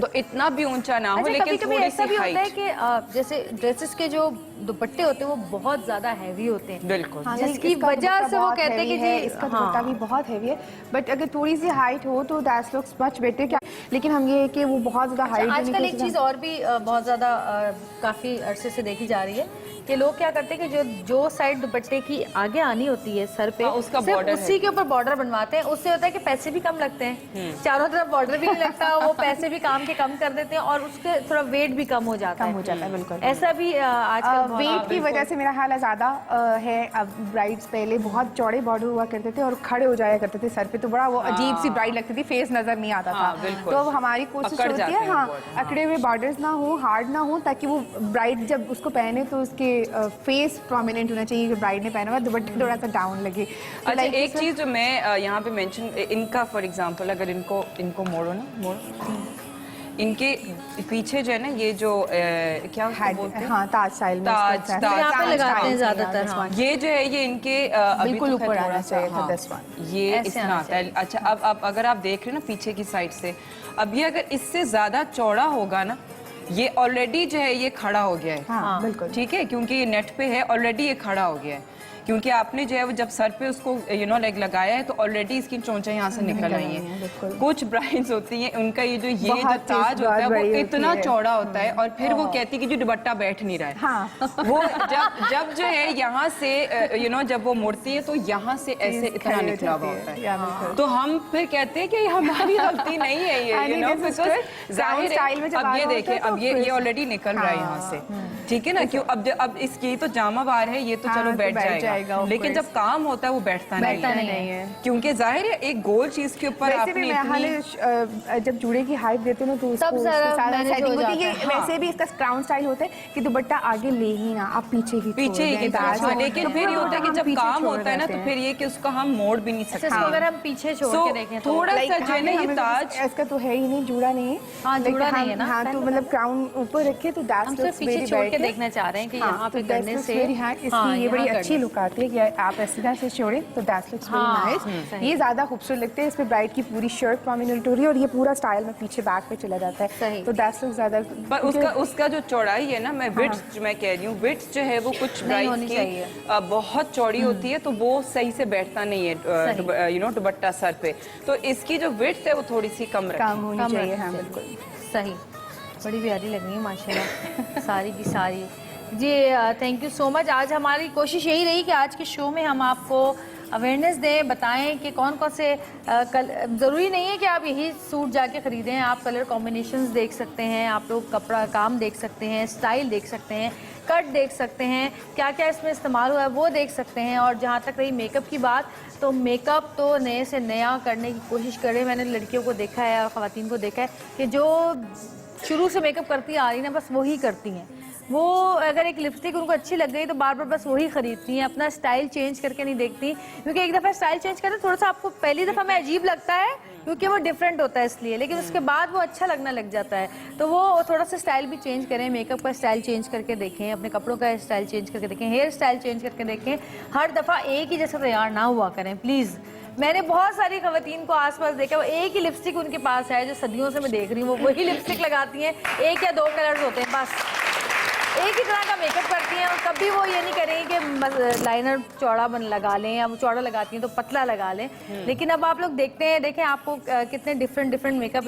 Speaker 4: तो इतना भी ऊंचा ना हो, लेकिन
Speaker 1: कभी ऐसा भी होता है कि जैसे ड्रेसेस के जो दुपट्टे होते हैं वो बहुत ज्यादा हैवी होते हैं,
Speaker 4: बिल्कुल,
Speaker 2: हाँ,
Speaker 1: जिसकी वजह से वो कहते हैं कि जी
Speaker 2: इसका दुपट्टा भी बहुत हैवी है, बट अगर थोड़ी सी हाइट हो तो दैट लुक्स मच बेटर। क्या लेकिन हम ये है कि वो बहुत ज्यादा हाइट।
Speaker 1: आजकल एक चीज और भी बहुत ज्यादा काफी अरसे से देखी जा रही है कि लोग क्या करते हैं कि जो साइड दुपट्टे की आगे आनी होती है सर पे,
Speaker 4: उसका बॉर्डर
Speaker 1: उसी के ऊपर बॉर्डर बनवाते हैं, उससे होता है कि पैसे भी कम लगते हैं, चारों तरफ बॉर्डर भी नहीं लगता, वो पैसे भी काम के कम कर देते हैं और उसके थोड़ा वेट भी कम हो जाता है।
Speaker 2: बिल्कुल
Speaker 1: ऐसा भी आजकल
Speaker 2: वेट की वजह से मेरा हाल है ज़्यादा है। अब ब्राइड्स पहले बहुत चौड़े बॉर्डर हुआ करते थे और खड़े हो जाया करते थे सर पे, तो बड़ा वो अजीब सी ब्राइड लगती थी, फेस नजर नहीं आता था। तो हमारी कोशिश होती है हाँ अकड़े हुए बॉर्डर्स ना हो, हार्ड ना हो, ताकि वो ब्राइड जब उसको पहने तो उसके फेस प्रोमिनेंट होना चाहिए, ब्राइड ने पहना हुआ दुपट्टा थोड़ा सा डाउन लगे।
Speaker 4: अच्छा, एक चीज जो मैं यहाँ पे मेंशन, इनका फॉर एग्जांपल अगर इनको मोड़ो ना, मोड़ो इनके पीछे जो है ना ये जो क्या बोलते हैं,
Speaker 2: हाँ ताज स्टाइल में
Speaker 4: ताज
Speaker 1: यहाँ पे लगाते हैं ज्यादातर। हाँ।
Speaker 4: ये जो है ये इनके
Speaker 2: बिल्कुल ऊपर आना चाहिए था, this one।
Speaker 4: ये इस तरह आता है। अच्छा, अब अगर आप देख रहे हैं ना पीछे की साइड से, अब ये अगर इससे ज्यादा चौड़ा होगा ना, ये ऑलरेडी जो है ये खड़ा हो गया है।
Speaker 2: हाँ, बिल्कुल
Speaker 4: ठीक है, क्योंकि ये नेट पे है ऑलरेडी, ये खड़ा हो गया है, क्योंकि आपने जो है वो जब सर पे उसको लाइक लगाया है तो ऑलरेडी इसकी चोंचा यहाँ से निकल रही है। कुछ ब्राइड्स होती हैं उनका ये जो ताज होता है वो इतना चौड़ा होता है और फिर वो कहती है कि जो दुपट्टा बैठ नहीं रहा है।
Speaker 2: हाँ।
Speaker 4: वो जब जो है यहाँ से जब वो मुड़ती है तो यहाँ से ऐसे इतना निकला हुआ होता है, तो हम फिर कहते हैं कि हमारी गलती नहीं है ये, जाहिर है। अब ये देखें, अब ये ऑलरेडी निकल रहा है यहाँ से, ठीक है ना, क्यों अब इसकी तो जामा बार है, ये तो चलो बैठ जाएगा, लेकिन जब काम होता है वो बैठता नहीं है, क्योंकि जाहिर है एक गोल चीज के ऊपर आपने
Speaker 2: जब जूड़े की हाइप देते हैं ना तो उसको सेटिंग होती है। वैसे भी इसका क्राउन स्टाइल होता है कि दुपट्टा आगे ले ही ना, आप पीछे ही
Speaker 4: लेकिन फिर ये होता है कि जब काम होता है ना तो फिर ये कि उसको हम मोड़ भी नहीं सकते,
Speaker 1: अगर हम पीछे छोड़ के देखें
Speaker 4: थोड़ा सा जो है ना ये ताज
Speaker 2: इसका तो है ही नहीं, जुड़ा नहीं है।
Speaker 1: हाँ, जुड़ा नहीं है ना।
Speaker 2: हाँ, तो मतलब क्राउन ऊपर रखे तो दैट्स लुक्स वेरी ब्राइट
Speaker 1: के देखना चाह रहे हैं कि यहाँ पे करने से
Speaker 2: इसकी ये बड़ी अच्छी लुक आती है कि आप इस तरह से छोड़े तो दैट्स लुक्स वेरी नाइस। ये ज्यादा खूबसूरत लगते हैं, इस पे ब्राइड की पूरी शर्ट प्रोमिनेंट हो रही है और ये पूरा स्टाइल में पीछे बैक पे चला जाता है, तो दैट्स लुक्स ज्यादा।
Speaker 4: पर उसका जो चौड़ाई है ना, मैं विड्थ मैं कह रही हूँ, विड्थ जो है वो कुछ ब्राइड की बहुत चौड़ी होती है तो वो सही से बैठता नहीं है दुपट्टा सर पे, तो इसकी जो विड्थ है वो थोड़ी सी कम
Speaker 2: होनी चाहिए। हाँ बिल्कुल
Speaker 1: सही, बड़ी प्यारी लग रही है माशाल्लाह सारी की सारी जी। Thank you so much. आज हमारी कोशिश यही रही कि आज के शो में हम आपको अवेयरनेस दें, बताएं कि कौन कौन से ज़रूरी नहीं है कि आप यही सूट जाके ख़रीदें, आप कलर कॉम्बिनेशंस देख सकते हैं, आप लोग कपड़ा काम देख सकते हैं, स्टाइल देख सकते हैं, कट देख सकते हैं, क्या क्या इसमें इस्तेमाल हुआ है वो देख सकते हैं। और जहाँ तक रही मेकअप की बात, तो मेकअप तो नए से नया करने की कोशिश करे। मैंने लड़कियों को देखा है और ख़वातीन को देखा है कि जो शुरू से मेकअप करती आ रही ना, बस वही करती हैं। वो अगर एक लिपस्टिक उनको अच्छी लग गई तो बार बार बस वही खरीदती हैं, अपना स्टाइल चेंज करके नहीं देखती। क्योंकि एक दफ़ा स्टाइल चेंज करते थोड़ा सा आपको पहली दफ़ा में अजीब लगता है क्योंकि वो डिफरेंट होता है इसलिए, लेकिन उसके बाद वो अच्छा लगना लग जाता है। तो वो थोड़ा सा स्टाइल भी चेंज करें, मेकअप का स्टाइल चेंज करके देखें, अपने कपड़ों का स्टाइल चेंज करके देखें, हेयर स्टाइल चेंज करके देखें। हर दफ़ा एक ही जैसा तैयार ना हुआ करें प्लीज़। मैंने बहुत सारी खवातीन को आसपास देखा, वो एक ही लिपस्टिक उनके पास है जो सदियों से मैं देख रही हूँ, वो वही लिपस्टिक लगाती हैं, एक या दो कलर्स होते हैं बस, एक ही तरह का मेकअप करती हैं। और कभी वो ये नहीं करेंगे कि लाइनर चौड़ा लगा लें, या वो चौड़ा लगाती हैं तो पतला लगा लें। लेकिन अब आप लोग देखते हैं, देखें आपको कितने डिफरेंट मेकअप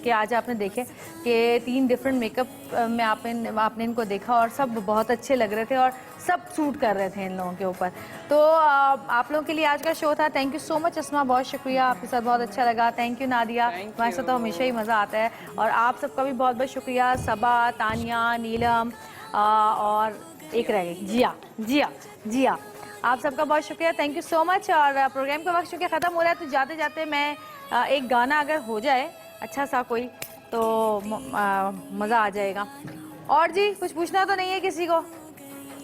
Speaker 1: के आज आपने देखे कि 3 डिफरेंट मेकअप में आपने इनको देखा और सब बहुत अच्छे लग रहे थे और सब सूट कर रहे थे इन लोगों के ऊपर। तो आप लोगों के लिए आज का शो था। थैंक यू सो मच अस्मा, बहुत शुक्रिया, आपके साथ बहुत अच्छा लगा। थैंक यू नादिया, हमारे साथ तो हमेशा ही मज़ा आता है। और आप सबका भी बहुत बहुत शुक्रिया, सबा, तानिया, नीलम और एक रह गई जिया, आप सबका बहुत शुक्रिया। Thank you so much. और प्रोग्राम का वक्त चूँकि ख़त्म हो रहा है, तो जाते जाते मैं एक गाना अगर हो जाए अच्छा सा कोई, तो मज़ा आ जाएगा। और जी कुछ पूछना तो नहीं है किसी को?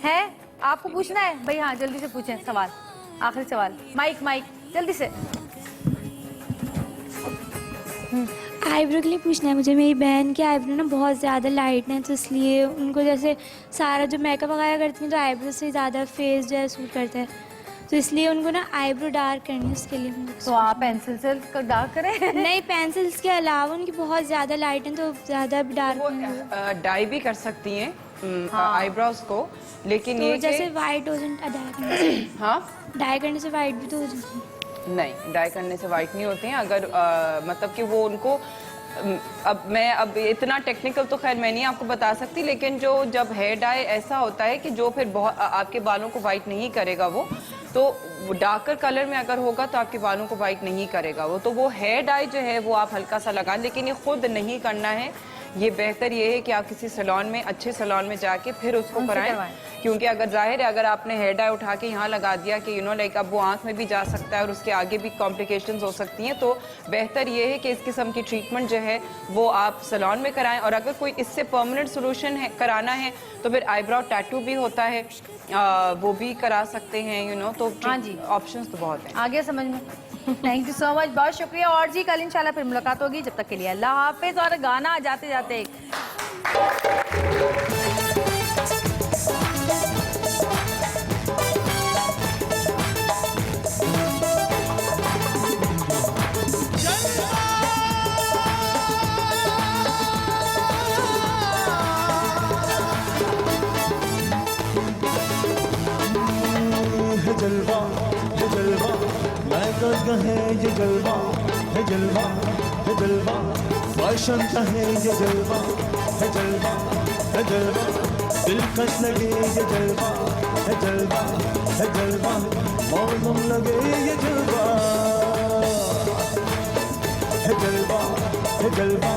Speaker 1: है आपको पूछना है भाई? हाँ जल्दी से पूछें सवाल, आखिरी सवाल। माइक जल्दी से।
Speaker 8: आईब्रो के लिए पूछना है मुझे। मेरी बहन की आईब्रो ना बहुत ज़्यादा लाइट है, तो इसलिए उनको जैसे सारा जो मेकअप वगैरह करती हैं तो आईब्रो से ज़्यादा फेस जो है सूट करता है, तो इसलिए उनको ना आईब्रो डार्क करनी है। उसके लिए
Speaker 1: तो आप पेंसिल से डार्क करें?
Speaker 8: नहीं, पेंसिल्स के अलावा उनकी बहुत ज़्यादा लाइट है तो ज़्यादा भी डार्क
Speaker 4: डाई भी कर सकती हैं आईब्रोज को, लेकिन
Speaker 8: तो
Speaker 4: ये
Speaker 8: जैसे वाइट हो जाए डाई करने से।
Speaker 4: हाँ,
Speaker 8: डाई करने से वाइट भी तो हो जाती है।
Speaker 4: नहीं, डाई करने से वाइट नहीं होते हैं। अगर मतलब कि वो उनको अब इतना टेक्निकल तो खैर मैं नहीं आपको बता सकती, लेकिन जब हेयर डाई ऐसा होता है कि जो फिर बहुत आपके बालों को वाइट नहीं करेगा, वो तो डार्कर कलर में अगर होगा तो आपके बालों को वाइट नहीं करेगा वो। तो वो हेयर डाई जो है वो आप हल्का सा लगाएं, लेकिन ये खुद नहीं करना है। ये बेहतर ये है कि आप किसी सैलून में, अच्छे सैलून में जाके फिर उसको कराएं, क्योंकि अगर जाहिर है अगर आपने हेयर डाई उठा के यहाँ लगा दिया कि लाइक अब वो आंख में भी जा सकता है और उसके आगे भी कॉम्प्लिकेशंस हो सकती हैं। तो बेहतर ये है कि इस किस्म की ट्रीटमेंट जो है वो आप सैलून में कराएं। और अगर कोई इससे परमानेंट सोल्यूशन है कराना है तो फिर आईब्रो टैटू भी होता है, वो भी करा सकते हैं। तो हाँ जी, ऑप्शंस तो बहुत हैं।
Speaker 1: आगे समझ में। थैंक यू सो मच, बहुत शुक्रिया। और जी कल इंशाल्लाह फिर मुलाकात होगी, जब तक के लिए अल्लाह हाफिज। और गाना जाते जाते
Speaker 9: जलवा है जलवा, मैं है ये जलवा है जलवा है जलवा, फैशन का है ये जलवा है जलवा है जलवा, दिलकश लगे ये जलवा है जलवा है जलवा, मौसम लगे ये जलवा है जलवा है जलवा,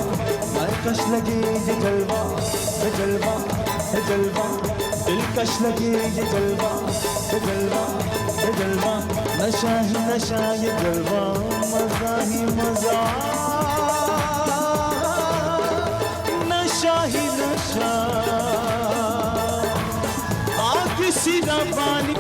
Speaker 9: दिलकश लगे ये जलवा है जलवा है जलवा, दिलकश लगे ये जलवा है जलवा है जलवा, नशा ही नशा ये जलवा, मजा ही मजा, नशा ही नशा, आग सीधा पानी।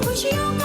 Speaker 7: खुशियों